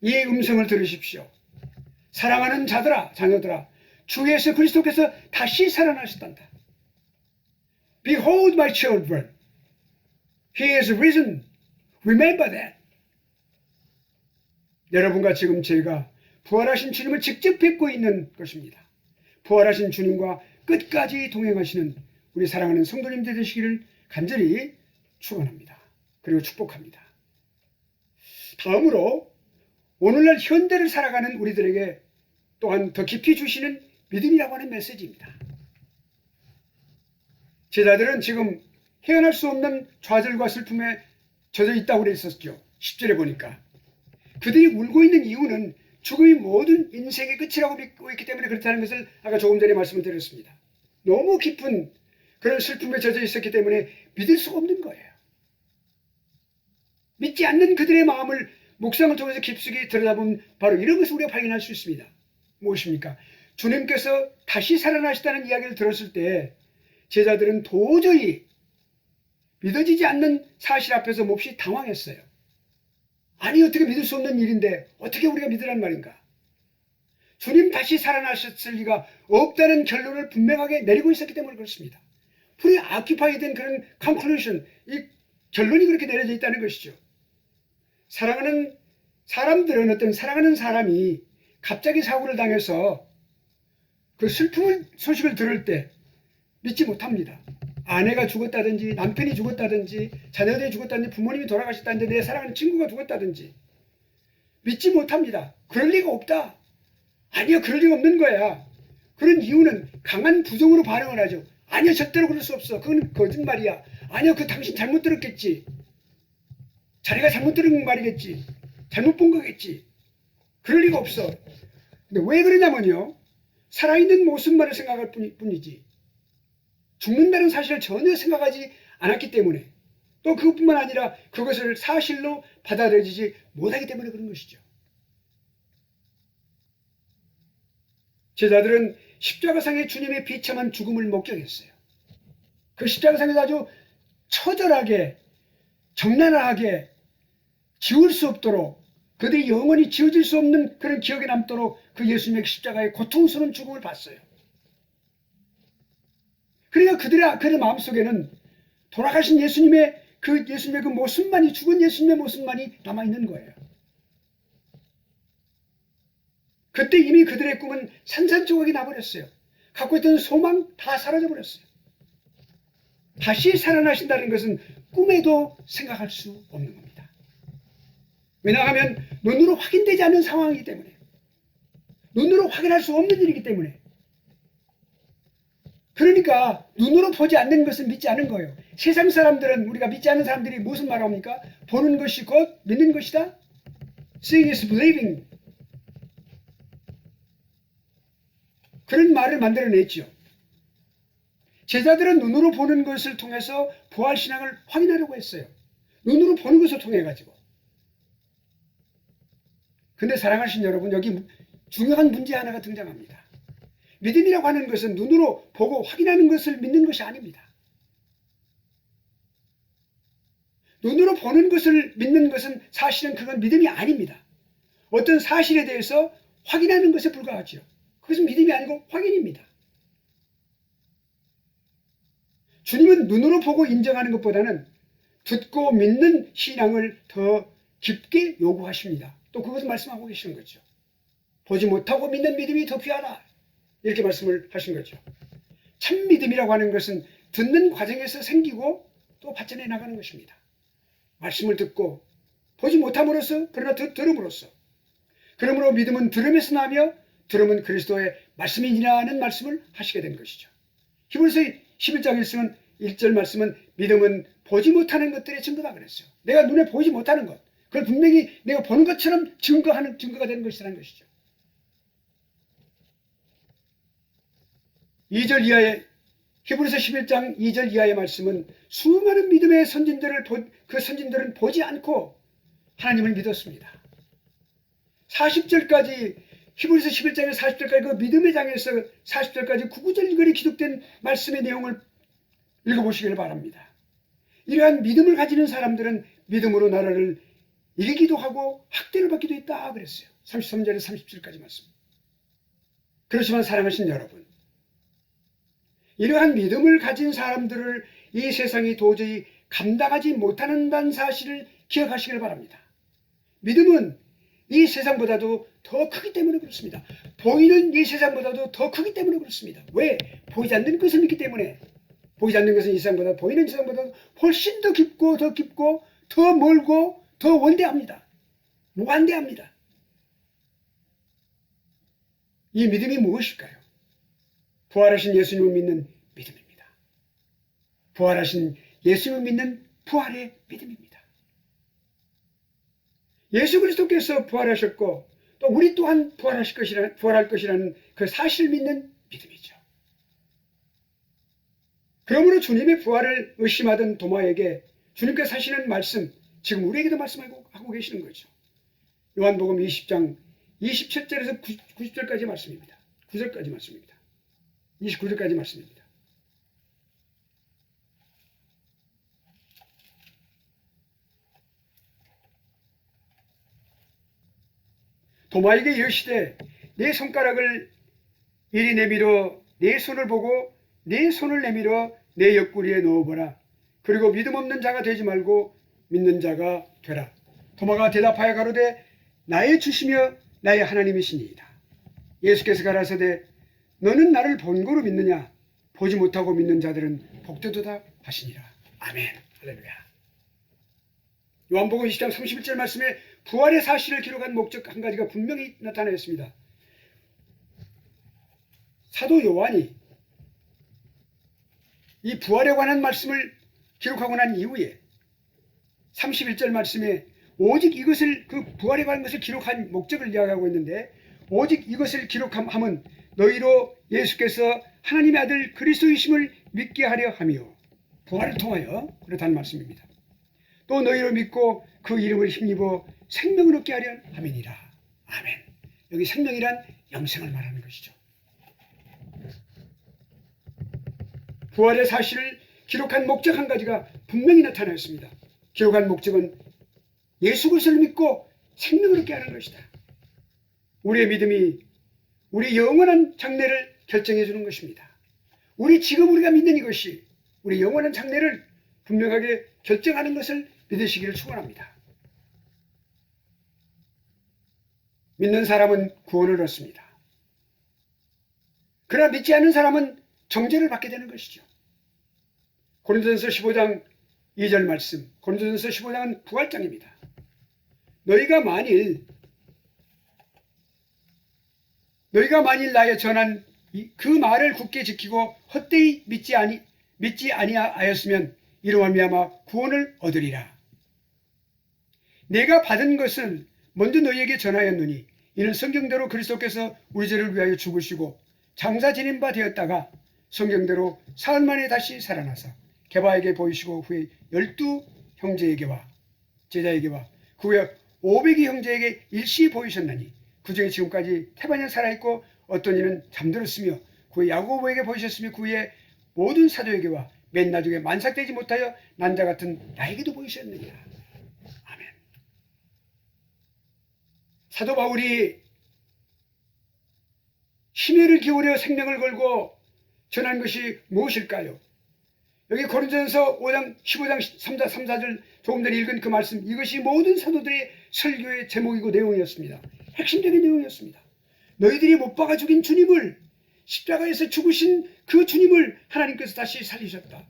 이 음성을 들으십시오. 사랑하는 자들아, 자녀들아, 주 예수 그리스도께서 다시 살아나셨단다. Behold my children, He is risen. Remember that. 여러분과 지금 저희가 부활하신 주님을 직접 뵙고 있는 것입니다. 부활하신 주님과 끝까지 동행하시는 우리 사랑하는 성도님들 되시기를 간절히 축원합니다. 그리고 축복합니다. 다음으로 오늘날 현대를 살아가는 우리들에게 또한 더 깊이 주시는 믿음이라고 하는 메시지입니다. 제자들은 지금 헤어날 수 없는 좌절과 슬픔에 젖어 있다고 그랬었죠. 10절에 보니까. 그들이 울고 있는 이유는 죽음이 모든 인생의 끝이라고 믿고 있기 때문에 그렇다는 것을 아까 조금 전에 말씀을 드렸습니다. 너무 깊은 그런 슬픔에 젖어 있었기 때문에 믿을 수가 없는 거예요. 믿지 않는 그들의 마음을 묵상을 통해서 깊숙이 들여다보면 바로 이런 것을 우리가 발견할 수 있습니다. 무엇입니까? 주님께서 다시 살아나시다는 이야기를 들었을 때 제자들은 도저히 믿어지지 않는 사실 앞에서 몹시 당황했어요. 아니 어떻게 믿을 수 없는 일인데 어떻게 우리가 믿으란 말인가? 주님 다시 살아나셨을 리가 없다는 결론을 분명하게 내리고 있었기 때문에 그렇습니다. 풀이 아큐파이된 그런 컨클루션, 이 결론이 그렇게 내려져 있다는 것이죠. 사랑하는 사람들은 어떤 사랑하는 사람이 갑자기 사고를 당해서 그 슬픈 소식을 들을 때 믿지 못합니다. 아내가 죽었다든지 남편이 죽었다든지 자녀들이 죽었다든지 부모님이 돌아가셨다든지 내 사랑하는 친구가 죽었다든지 믿지 못합니다. 그럴 리가 없다. 아니요, 그럴 리가 없는 거야. 그런 이유는 강한 부정으로 반응을 하죠. 아니요, 절대로 그럴 수 없어. 그건 거짓말이야. 아니요, 그 당신 잘못 들었겠지. 자네가 잘못 들은 말이겠지. 잘못 본 거겠지. 그럴 리가 없어. 근데 왜 그러냐면요, 살아있는 모습만을 생각할 뿐이지 죽는다는 사실을 전혀 생각하지 않았기 때문에, 또 그것뿐만 아니라 그것을 사실로 받아들이지 못하기 때문에 그런 것이죠. 제자들은 십자가상의 주님의 비참한 죽음을 목격했어요. 그 십자가상에서 아주 처절하게 적나라하게 지울 수 없도록, 그들이 영원히 지워질 수 없는 그런 기억에 남도록 그 예수님의 십자가의 고통스러운 죽음을 봤어요. 그러니까 그들의 마음속에는 돌아가신 예수님의 그 모습만이, 죽은 예수님의 모습만이 남아있는 거예요. 그때 이미 그들의 꿈은 산산조각이 나버렸어요. 갖고 있던 소망 다 사라져버렸어요. 다시 살아나신다는 것은 꿈에도 생각할 수 없는 겁니다. 왜냐하면 눈으로 확인되지 않는 상황이기 때문에, 눈으로 확인할 수 없는 일이기 때문에. 그러니까 눈으로 보지 않는 것은 믿지 않은 거예요. 세상 사람들은, 우리가 믿지 않는 사람들이 무슨 말을 합니까? 보는 것이 곧 믿는 것이다. Seeing is believing. 그런 말을 만들어냈죠. 제자들은 눈으로 보는 것을 통해서 부활신앙을 확인하려고 했어요. 눈으로 보는 것을 통해 가지고. 근데 사랑하신 여러분, 여기 중요한 문제 하나가 등장합니다. 믿음이라고 하는 것은 눈으로 보고 확인하는 것을 믿는 것이 아닙니다. 눈으로 보는 것을 믿는 것은 사실은 그건 믿음이 아닙니다. 어떤 사실에 대해서 확인하는 것에 불과하죠. 그것은 믿음이 아니고 확인입니다. 주님은 눈으로 보고 인정하는 것보다는 듣고 믿는 신앙을 더 깊게 요구하십니다. 또 그것을 말씀하고 계시는 거죠. 보지 못하고 믿는 믿음이 더 귀하다. 이렇게 말씀을 하신 거죠. 참 믿음이라고 하는 것은 듣는 과정에서 생기고 또 발전해 나가는 것입니다. 말씀을 듣고 보지 못함으로써, 그러나 들음으로써. 그러므로 믿음은 들음에서 나며 들음은 그리스도의 말씀이니라는 말씀을 하시게 된 것이죠. 히브리서 11장에 1절 말씀은 믿음은 보지 못하는 것들의 증거다 그랬어요. 내가 눈에 보지 못하는 것, 그걸 분명히 내가 보는 것처럼 증거가 되는 것이라는 것이죠. 2절 이하의, 히브리서 11장 2절 이하의 말씀은 수많은 믿음의 선진들은 보지 않고 하나님을 믿었습니다. 40절까지 히브리서 11장에 40절까지 그 믿음의 장에서 40절까지 구구절절히 기록된 말씀의 내용을 읽어보시길 바랍니다. 이러한 믿음을 가지는 사람들은 믿음으로 나라를 이기기도 하고 학대를 받기도 했다 그랬어요. 33절에서 37절까지 말씀. 그렇지만 사랑하신 여러분, 이러한 믿음을 가진 사람들을 이 세상이 도저히 감당하지 못하는다는 사실을 기억하시길 바랍니다. 믿음은 이 세상보다도 더 크기 때문에 그렇습니다. 보이는 이 세상보다도 더 크기 때문에 그렇습니다. 왜? 보이지 않는 것을 믿기 때문에. 보이지 않는 것은 이 세상보다, 보이는 세상보다 훨씬 더 깊고 더 멀고 더 원대합니다. 무한대합니다. 이 믿음이 무엇일까요? 부활하신 예수님을 믿는 믿음입니다. 부활하신 예수님을 믿는 부활의 믿음입니다. 예수 그리스도께서 부활하셨고 또 우리 또한 부활할 것이라는 그 사실을 믿는 믿음이죠. 그러므로 주님의 부활을 의심하던 도마에게 주님께서 하시는 말씀, 지금 우리에게도 말씀하고 계시는 거죠. 요한복음 20장 27절에서 90절까지 말씀입니다. 9절까지 말씀입니다. 29절까지 말씀입니다. 도마에게 이르시되 내 손가락을 이리 내밀어 내 손을 보고 내 손을 내밀어 내 옆구리에 넣어보라. 그리고 믿음 없는 자가 되지 말고 믿는 자가 되라. 도마가 대답하여 가로되 나의 주시며 나의 하나님이시니이다. 예수께서 가라사대 너는 나를 본고로 믿느냐? 보지 못하고 믿는 자들은 복되도다 하시니라. 아멘. 할렐루야. 요한복음 20장 31절 말씀에 부활의 사실을 기록한 목적 한 가지가 분명히 나타나있습니다. 사도 요한이 이 부활에 관한 말씀을 기록하고 난 이후에 31절 말씀에 오직 이것을, 그 부활에 관한 것을 기록한 목적을 이야기하고 있는데, 오직 이것을 기록함은 너희로 예수께서 하나님의 아들 그리스도이심을 믿게 하려 하며, 부활을 통하여 그렇다는 말씀입니다. 또 너희로 믿고 그 이름을 힘입어 생명을 얻게 하려 함이니라. 아멘. 여기 생명이란 영생을 말하는 것이죠. 부활의 사실을 기록한 목적 한 가지가 분명히 나타나있습니다. 기록한 목적은 예수 그리스도를 믿고 생명을 얻게 하는 것이다. 우리의 믿음이 우리 영원한 장래를 결정해 주는 것입니다. 지금 우리가 믿는 이것이 우리 영원한 장래를 분명하게 결정하는 것을 믿으시기를 축원합니다. 믿는 사람은 구원을 얻습니다. 그러나 믿지 않는 사람은 정죄를 받게 되는 것이죠. 고린도전서 15장 2절 말씀, 고린도전서 15장은 부활장입니다. 너희가 만일 나의 전한 그 말을 굳게 지키고 헛되이 믿지 아니하였으면 이로 말미암아 구원을 얻으리라. 내가 받은 것을 먼저 너희에게 전하였노니 이는 성경대로 그리스도께서 우리 죄를 위하여 죽으시고 장사 지낸 바 되었다가 성경대로 사흘 만에 다시 살아나사 게바에게 보이시고 후에 12 형제에게와 제자에게와 그 후에 500이 형제에게 일시 보이셨나니 그 중에 지금까지 태반년 살아있고 어떤 이는 잠들었으며 그 후에 야고보에게 보이셨으며 그 후에 모든 사도에게와 맨 나중에 만삭되지 못하여 난자 같은 나에게도 보이셨느니라. 아멘. 사도 바울이 심혈을 기울여 생명을 걸고 전한 것이 무엇일까요? 여기 고린도전서 15장 3, 4절 조금 전에 읽은 그 말씀, 이것이 모든 사도들의 설교의 제목이고 내용이었습니다. 핵심적인 내용이었습니다. 너희들이 못 박아 죽인 주님을, 십자가에서 죽으신 그 주님을 하나님께서 다시 살리셨다.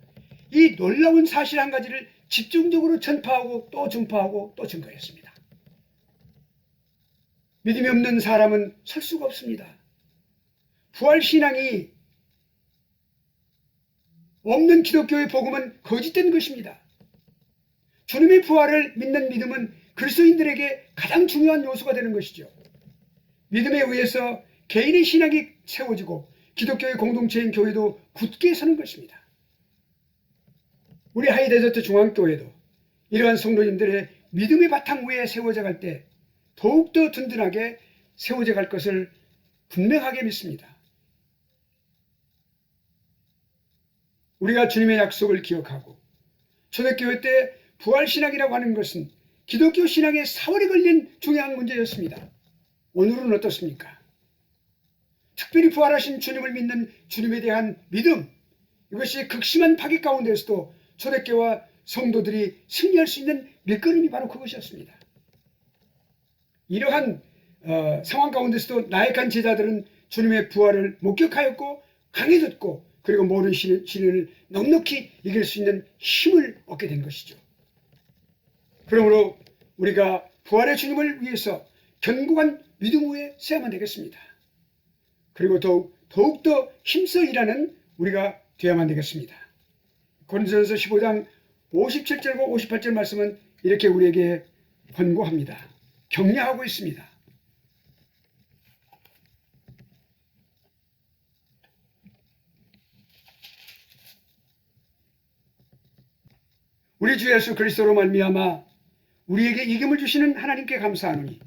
이 놀라운 사실 한 가지를 집중적으로 전파하고 또 전파하고 또 증거했습니다. 믿음이 없는 사람은 설 수가 없습니다. 부활신앙이 없는 기독교의 복음은 거짓된 것입니다. 주님의 부활을 믿는 믿음은 그리스도인들에게 가장 중요한 요소가 되는 것이죠. 믿음에 의해서 개인의 신앙이 세워지고 기독교의 공동체인 교회도 굳게 서는 것입니다. 우리 하이데저트 중앙교회도 이러한 성도님들의 믿음의 바탕 위에 세워져 갈 때 더욱더 든든하게 세워져 갈 것을 분명하게 믿습니다. 우리가 주님의 약속을 기억하고 초대교회 때 부활신앙이라고 하는 것은 기독교 신앙의 사활이 걸린 중요한 문제였습니다. 오늘은 어떻습니까? 특별히 부활하신 주님을 믿는 주님에 대한 믿음, 이것이 극심한 파괴 가운데서도 초대교회와 성도들이 승리할 수 있는 밑거름이 바로 그것이었습니다. 이러한 상황 가운데서도 나약한 제자들은 주님의 부활을 목격하였고 강해졌고 그리고 모든 시련을 넉넉히 이길 수 있는 힘을 얻게 된 것이죠. 그러므로 우리가 부활의 주님을 위해서 견고한 믿음 위에 서야만 되겠습니다. 그리고 더욱더 힘써 일하는 우리가 되어야만 되겠습니다. 고린도전서 15장 57절과 58절 말씀은 이렇게 우리에게 권고합니다. 격려하고 있습니다. 우리 주 예수 그리스도로 말미암아 우리에게 이김을 주시는 하나님께 감사하노니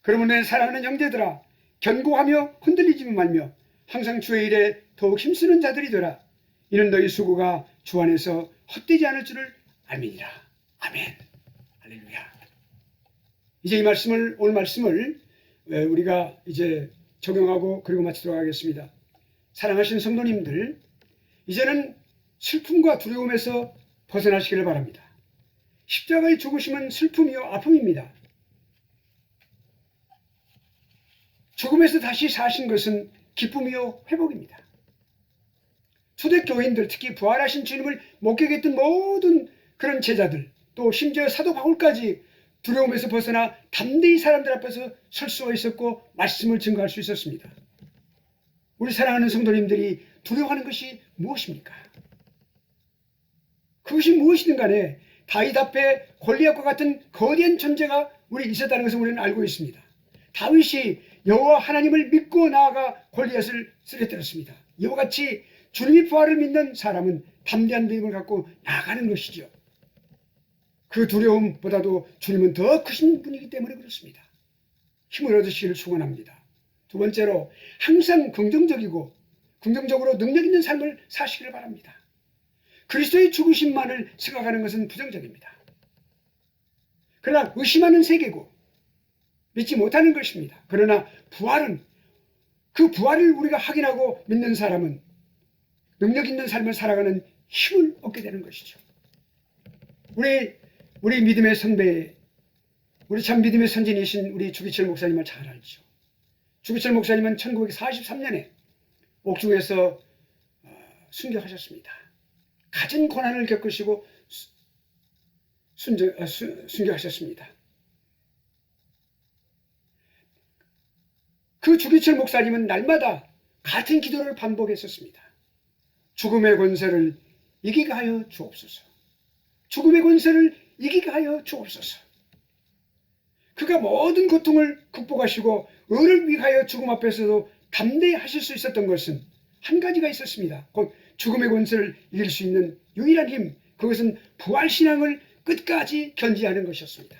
그러므로 내 사랑하는 형제들아 견고하며 흔들리지 말며 항상 주의 일에 더욱 힘쓰는 자들이 되라. 이는 너희 수고가 주 안에서 헛되지 않을 줄을 알미니라. 아멘. 할렐루야. 이제 이 말씀을 오늘 말씀을 우리가 이제 적용하고 그리고 마치도록 하겠습니다. 사랑하시는 성도님들, 이제는 슬픔과 두려움에서 벗어나시기를 바랍니다. 십자가의 죽으심은 슬픔이요 아픔입니다. 죽음에서 다시 사신 것은 기쁨이요 회복입니다. 초대교인들, 특히 부활하신 주님을 목격했던 모든 그런 제자들, 또 심지어 사도 바울까지 두려움에서 벗어나 담대히 사람들 앞에서 설 수가 있었고 말씀을 증거할 수 있었습니다. 우리 사랑하는 성도님들이 두려워하는 것이 무엇입니까? 그것이 무엇이든 간에 다윗 앞에 골리앗과 같은 거대한 존재가 우리 있었다는 것을 우리는 알고 있습니다. 다윗이 여호와 하나님을 믿고 나아가 골리앗을 쓰러뜨렸습니다. 이와 같이 주님의 부활을 믿는 사람은 담대한 믿음을 갖고 나아가는 것이죠. 그 두려움보다도 주님은 더 크신 분이기 때문에 그렇습니다. 힘을 얻으시기를 축원합니다. 두 번째로 항상 긍정적으로 능력 있는 삶을 사시기를 바랍니다. 그리스도의 죽으심만을 생각하는 것은 부정적입니다. 그러나 의심하는 세계고 믿지 못하는 것입니다. 그러나 부활은 그 부활을 우리가 확인하고 믿는 사람은 능력 있는 삶을 살아가는 힘을 얻게 되는 것이죠. 우리 믿음의 선배, 우리 참 믿음의 선진이신 우리 주기철 목사님을 잘 알죠. 주기철 목사님은 1943년에 옥중에서 순교하셨습니다. 갖은 고난을 겪으시고 순교하셨습니다. 그 주기철 목사님은 날마다 같은 기도를 반복했었습니다. 죽음의 권세를 이기게 하여 주옵소서. 죽음의 권세를 이기게 하여 주옵소서. 그가 모든 고통을 극복하시고 의를 위하여 죽음 앞에서도 담대히 하실 수 있었던 것은 한 가지가 있었습니다. 곧 죽음의 권세를 이길 수 있는 유일한 힘, 그것은 부활신앙을 끝까지 견지하는 것이었습니다.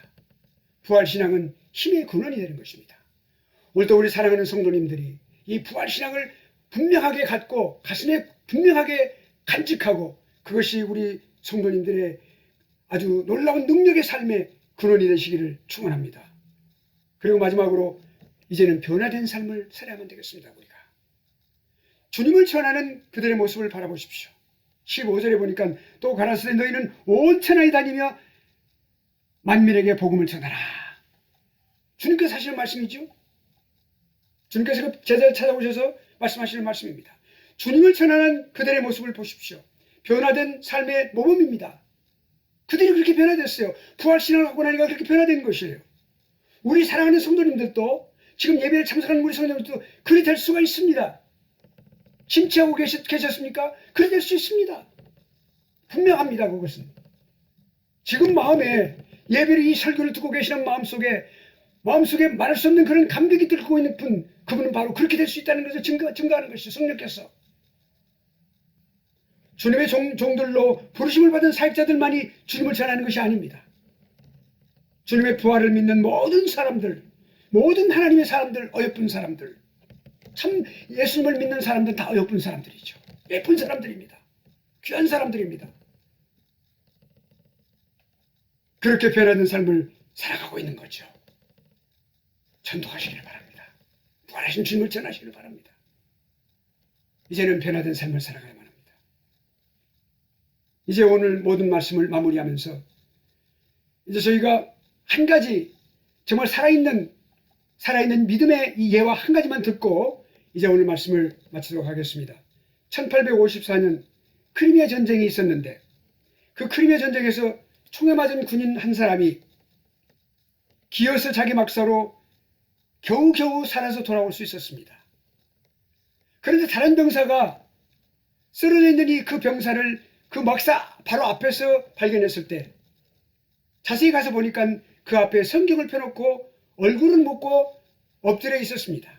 부활신앙은 힘의 근원이 되는 것입니다. 오늘도 우리 사랑하는 성도님들이 이 부활신앙을 분명하게 갖고 가슴에 분명하게 간직하고 그것이 우리 성도님들의 아주 놀라운 능력의 삶의 근원이 되시기를 축원합니다. 그리고 마지막으로 이제는 변화된 삶을 살아야만 되겠습니다. 우리가 주님을 전하는 그들의 모습을 바라보십시오. 15절에 보니까 또 가라사대 너희는 온 천하에 다니며 만민에게 복음을 전하라. 주님께서 하시는 말씀이죠. 주님께서 제자를 찾아오셔서 말씀하시는 말씀입니다. 주님을 전하는 그들의 모습을 보십시오. 변화된 삶의 모범입니다. 그들이 그렇게 변화됐어요. 부활신앙을 하고 나니까 그렇게 변화된 것이에요. 우리 사랑하는 성도님들도 지금 예배에 참석하는 우리 성도님들도 그리 될 수가 있습니다. 심취하고 계셨습니까? 그리 될 수 있습니다. 분명합니다. 그것은. 지금 마음에 예배를 이 설교를 듣고 계시는 마음속에 말할 수 없는 그런 감격이 들고 있는 분, 그분은 바로 그렇게 될 수 있다는 것을 증거하는 것이죠. 성령께서. 주님의 종들로 부르심을 받은 사역자들만이 주님을 전하는 것이 아닙니다. 주님의 부활을 믿는 모든 사람들, 모든 하나님의 사람들, 어여쁜 사람들, 참 예수님을 믿는 사람들 다 어여쁜 사람들이죠. 예쁜 사람들입니다. 귀한 사람들입니다. 그렇게 변화된 삶을 살아가고 있는 거죠. 전도하시기를 바랍니다. 부활하신 주님을 전하시기를 바랍니다. 이제는 변화된 삶을 살아가야만 합니다. 이제 오늘 모든 말씀을 마무리하면서 이제 저희가 한 가지 정말 살아있는 믿음의 이 예와 한 가지만 듣고 이제 오늘 말씀을 마치도록 하겠습니다. 1854년 크리미아 전쟁이 있었는데 그 크리미아 전쟁에서 총에 맞은 군인 한 사람이 기어서 자기 막사로 겨우겨우 살아서 돌아올 수 있었습니다. 그런데 다른 병사가 쓰러져 있는 이 그 병사를 그 막사 바로 앞에서 발견했을 때 자세히 가서 보니까 그 앞에 성경을 펴놓고 얼굴은 묶고 엎드려 있었습니다.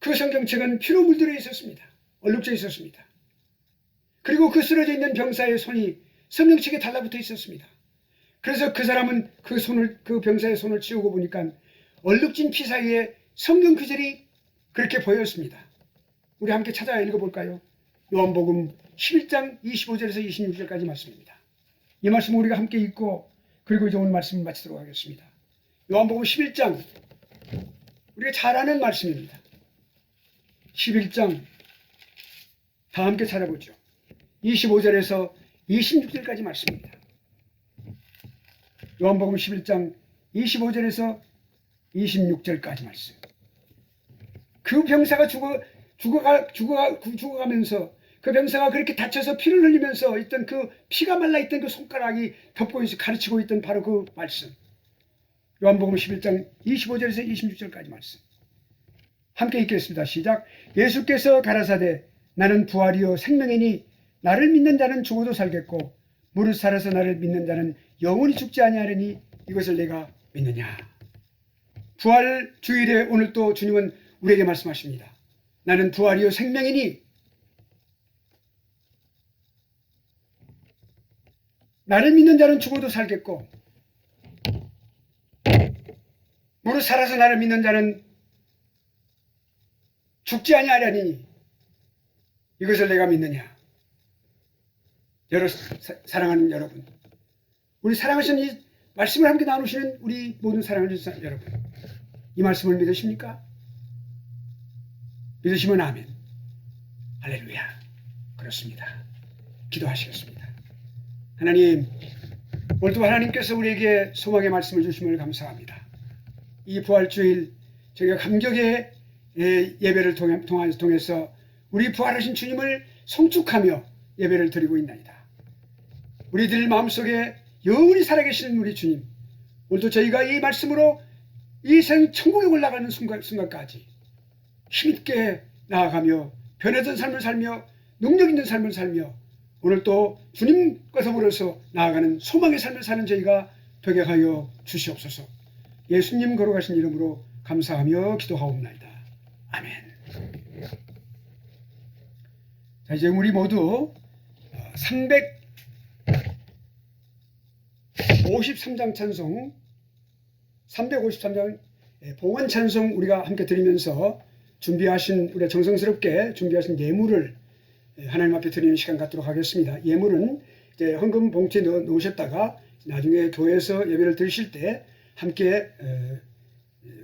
그 성경책은 피로 물들어 있었습니다. 얼룩져 있었습니다. 그리고 그 쓰러져 있는 병사의 손이 성경책에 달라붙어 있었습니다. 그래서 그 사람은 그 병사의 손을 치우고 보니까 얼룩진 피 사이에 성경 구절이 그렇게 보였습니다. 우리 함께 찾아 읽어볼까요? 요한복음 11장 25절에서 26절까지 말씀입니다. 이 말씀 우리가 함께 읽고 그리고 이제 오늘 말씀을 마치도록 하겠습니다. 요한복음 11장 우리가 잘 아는 말씀입니다. 11장 다 함께 찾아보죠. 25절에서 26절까지 말씀입니다. 요한복음 11장 25절에서 26절까지 말씀. 그 병사가 죽어가면서 그 병사가 그렇게 다쳐서 피를 흘리면서 있던 그 피가 말라 있던 그 손가락이 덮고 있어 가르치고 있던 바로 그 말씀. 요한복음 11장 25절에서 26절까지 말씀. 함께 읽겠습니다. 시작. 예수께서 가라사대 나는 부활이요 생명이니 나를 믿는 자는 죽어도 살겠고 무릇 살아서 나를 믿는 자는 영원히 죽지 아니하리니 이것을 내가 믿느냐. 부활 주일에 오늘 또 주님은 우리에게 말씀하십니다. 나는 부활이요 생명이니 나를 믿는 자는 죽어도 살겠고 무릇 살아서 나를 믿는 자는 죽지 아니하려니 이것을 내가 믿느냐. 사랑하는 여러분, 우리 사랑하시는 이 말씀을 함께 나누시는 우리 모든 사랑하는 여러분, 이 말씀을 믿으십니까? 믿으시면 아멘. 할렐루야. 그렇습니다. 기도하시겠습니다. 하나님, 오늘도 하나님께서 우리에게 소망의 말씀을 주심을 감사합니다. 이 부활주일 저희가 감격의 예배를 통해서 우리 부활하신 주님을 송축하며 예배를 드리고 있나이다. 우리들 마음속에 영원히 살아계시는 우리 주님, 오늘도 저희가 이 말씀으로 이 천국에 올라가는 순간까지 힘있게 나아가며 변화된 삶을 살며 능력 있는 삶을 살며 오늘 또 주님과 더불어서 나아가는 소망의 삶을 사는 저희가 되게 하여 주시옵소서. 예수님 거룩하신 이름으로 감사하며 기도하옵나이다. 아멘. 자, 이제 우리 모두 353장 찬송, 353장 봉헌 찬송 우리가 함께 드리면서 우리가 정성스럽게 준비하신 예물을 하나님 앞에 드리는 시간 갖도록 하겠습니다. 예물은 이제 헌금 봉투에 넣으셨다가 나중에 교회에서 예배를 드리실 때 함께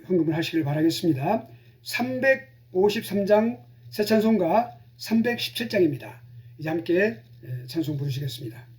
헌금을 하시길 바라겠습니다. 353장 새 찬송가 317장입니다. 이제 함께 찬송 부르시겠습니다.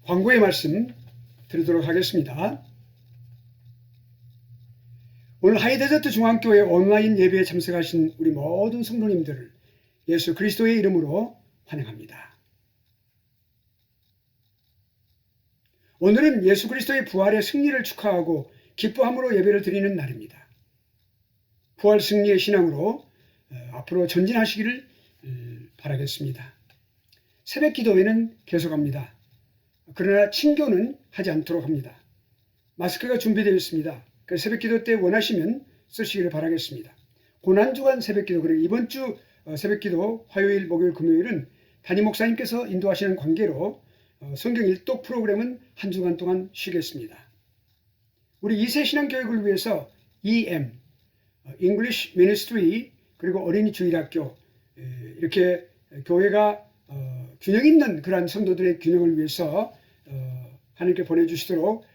광고의 말씀 드리도록 하겠습니다. 오늘 하이데저트 중앙교회 온라인 예배에 참석하신 우리 모든 성도님들을 예수 그리스도의 이름으로 환영합니다. 오늘은 예수 그리스도의 부활의 승리를 축하하고 기뻐함으로 예배를 드리는 날입니다. 부활 승리의 신앙으로 앞으로 전진하시기를 바라겠습니다. 새벽 기도회는 계속합니다. 그러나 친교는 하지 않도록 합니다. 마스크가 준비되어 있습니다. 그래서 새벽 기도 때 원하시면 쓰시기를 바라겠습니다. 고난주간 새벽 기도, 그리고 이번 주 새벽 기도 화요일, 목요일, 금요일은 담임 목사님께서 인도하시는 관계로 성경 일독 프로그램은 한 주간 동안 쉬겠습니다. 우리 2세 신앙교육을 위해서 EM, English Ministry, 그리고 어린이 주일학교, 이렇게 교회가 균형 있는 그러한 성도들의 균형을 위해서 하나님께 보내주시도록,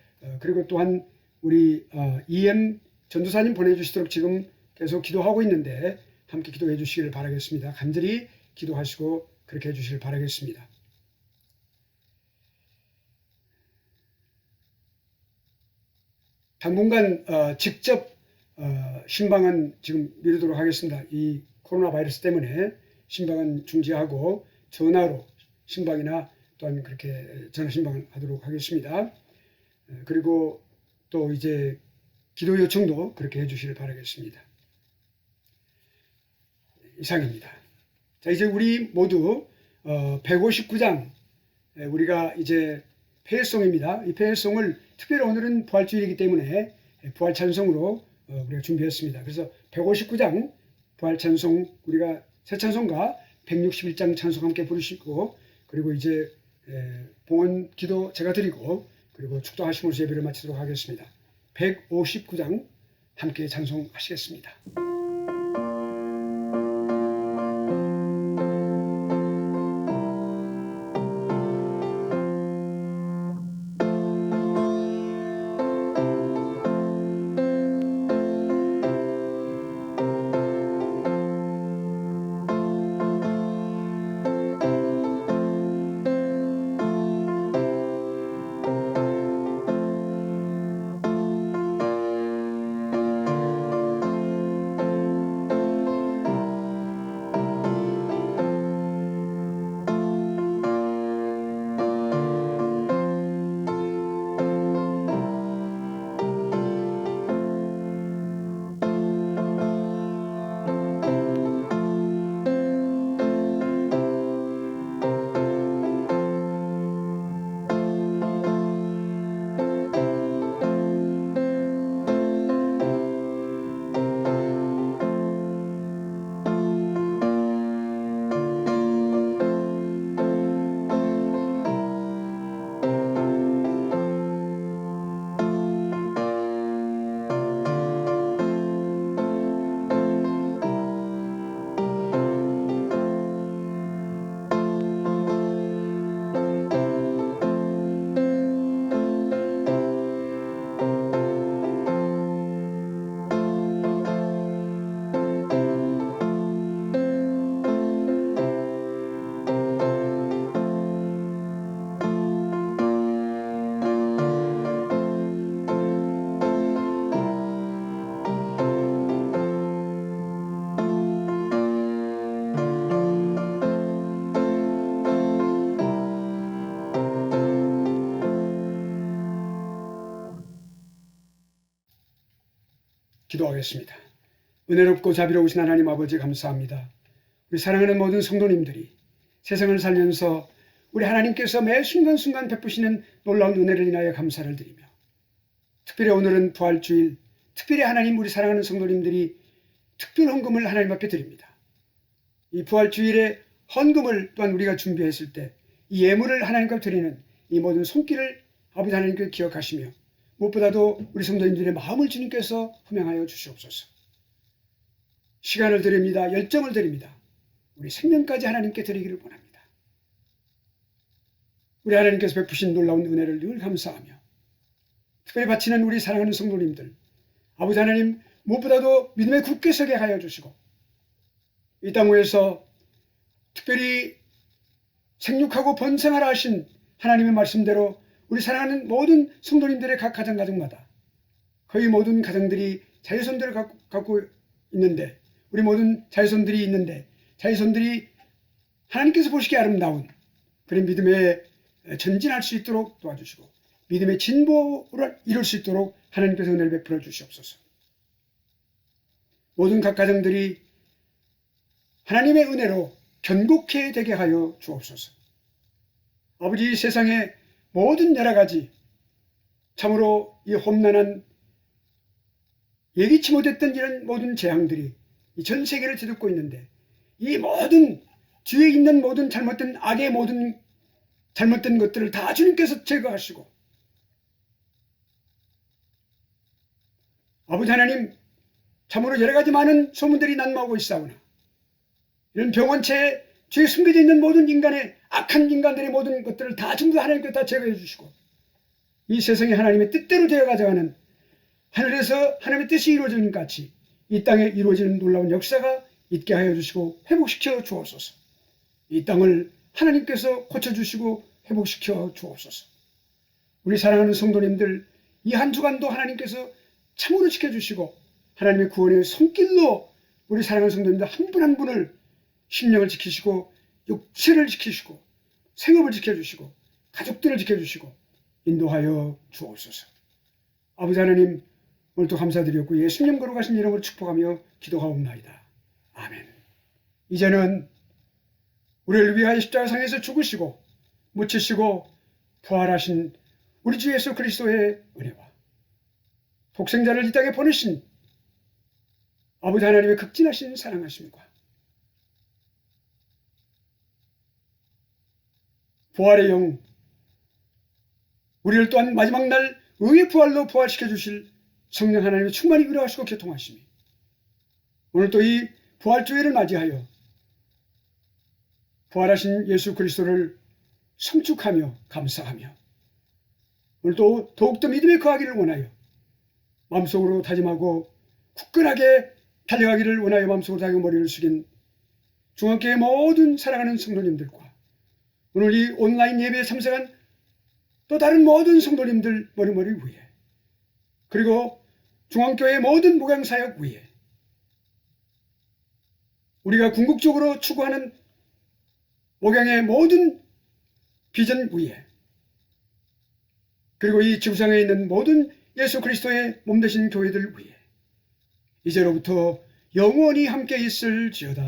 그리고 또한 우리 EM 전도사님 보내주시도록 지금 계속 기도하고 있는데 함께 기도해 주시기를 바라겠습니다. 간절히 기도하시고 그렇게 해주시길 바라겠습니다. 당분간 직접 신방은 지금 미루도록 하겠습니다. 이 코로나 바이러스 때문에 신방은 중지하고 전화로 신방이나 또한 그렇게 전화 신방을 하도록 하겠습니다. 그리고 또 이제 기도 요청도 그렇게 해주시길 바라겠습니다. 이상입니다. 자, 이제 우리 모두 159장 우리가 이제 폐회송입니다. 이 폐회송을 특별히 오늘은 부활주일이기 때문에 부활 찬송으로 우리가 준비했습니다. 그래서 159장 부활 찬송, 우리가 새 찬송가 161장 찬송 함께 부르시고, 그리고 이제 봉헌 기도 제가 드리고, 그리고 축도하심으로 예배를 마치도록 하겠습니다. 159장 함께 찬송하시겠습니다. 기도하겠습니다. 은혜롭고 자비로우신 하나님 아버지 감사합니다. 우리 사랑하는 모든 성도님들이 세상을 살면서 우리 하나님께서 매 순간순간 베푸시는 놀라운 은혜를 인하여 감사를 드리며, 특별히 오늘은 부활주일, 특별히 하나님 우리 사랑하는 성도님들이 특별 헌금을 하나님 앞에 드립니다. 이 부활주일에 헌금을 또한 우리가 준비했을 때 이 예물을 하나님 앞에 드리는 이 모든 손길을 아버지 하나님께 기억하시며, 무엇보다도 우리 성도님들의 마음을 주님께서 흠양하여 주시옵소서. 시간을 드립니다. 열정을 드립니다. 우리 생명까지 하나님께 드리기를 원합니다. 우리 하나님께서 베푸신 놀라운 은혜를 늘 감사하며, 특별히 바치는 우리 사랑하는 성도님들, 아버지 하나님 무엇보다도 믿음에 굳게 서게 하여 주시고, 이 땅 위에서 특별히 생육하고 번성하라 하신 하나님의 말씀대로 우리 사랑하는 모든 성도님들의 각 가정마다 거의 모든 가정들이 자녀손들을 갖고 있는데, 우리 모든 자녀손들이 있는데, 자녀손들이 하나님께서 보시기에 아름다운 그런 믿음에 전진할 수 있도록 도와주시고 믿음의 진보를 이룰 수 있도록 하나님께서 은혜를 베풀어 주시옵소서. 모든 각 가정들이 하나님의 은혜로 견고케 되게 하여 주옵소서. 아버지, 세상의 모든 여러 가지 참으로 이 험난한 예기치 못했던 이런 모든 재앙들이 전 세계를 뒤덮고 있는데, 이 모든 뒤에 있는 모든 잘못된 악의 모든 잘못된 것들을 다 주님께서 제거하시고, 아버지 하나님, 참으로 여러 가지 많은 소문들이 난무하고 있사오나 이런 병원체에 뒤에 숨겨져 있는 모든 인간의 악한 인간들의 모든 것들을 다 전부 하나님께서 다 제거해 주시고, 이 세상이 하나님의 뜻대로 되어가져가는, 하늘에서 하나님의 뜻이 이루어지는 같이 이 땅에 이루어지는 놀라운 역사가 있게 하여 주시고 회복시켜 주옵소서. 이 땅을 하나님께서 고쳐주시고 회복시켜 주옵소서. 우리 사랑하는 성도님들, 이 한 주간도 하나님께서 참으로 지켜주시고 하나님의 구원의 손길로 우리 사랑하는 성도님들 한 분 한 분을 심령을 지키시고 육체를 지키시고 생업을 지켜주시고 가족들을 지켜주시고 인도하여 주옵소서. 아버지 하나님, 오늘도 감사드렸고 예수님 걸어가신 이름으로 축복하며 기도하옵나이다. 아멘. 이제는 우리를 위하여 십자가상에서 죽으시고 묻히시고 부활하신 우리 주 예수 그리스도의 은혜와 독생자를 이 땅에 보내신 아버지 하나님의 극진하신 사랑하심과 부활의 영, 우리를 또한 마지막 날 의의 부활로 부활시켜 주실 성령 하나님의 충만히 위로하시고 교통하심이 오늘 또 이 부활주일을 맞이하여 부활하신 예수 그리스도를 성축하며 감사하며 오늘 또 더욱더 믿음에 거하기를 원하여 마음속으로 다짐하고 굳건하게 달려가기를 원하여 마음속으로 다짐하고 머리를 숙인 중앙교회 모든 사랑하는 성도님들과 오늘 이 온라인 예배에 참석한 또 다른 모든 성도님들 머리 위에, 그리고 중앙교회 모든 목양사역 위에, 우리가 궁극적으로 추구하는 목양의 모든 비전 위에, 그리고 이 지구상에 있는 모든 예수 그리스도의 몸되신 교회들 위에 이제로부터 영원히 함께 있을지어다.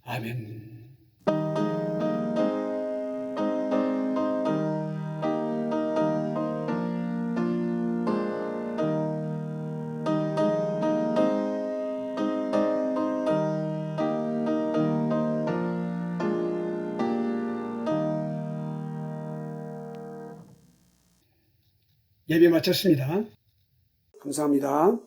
아멘. 예배 마쳤습니다. 감사합니다.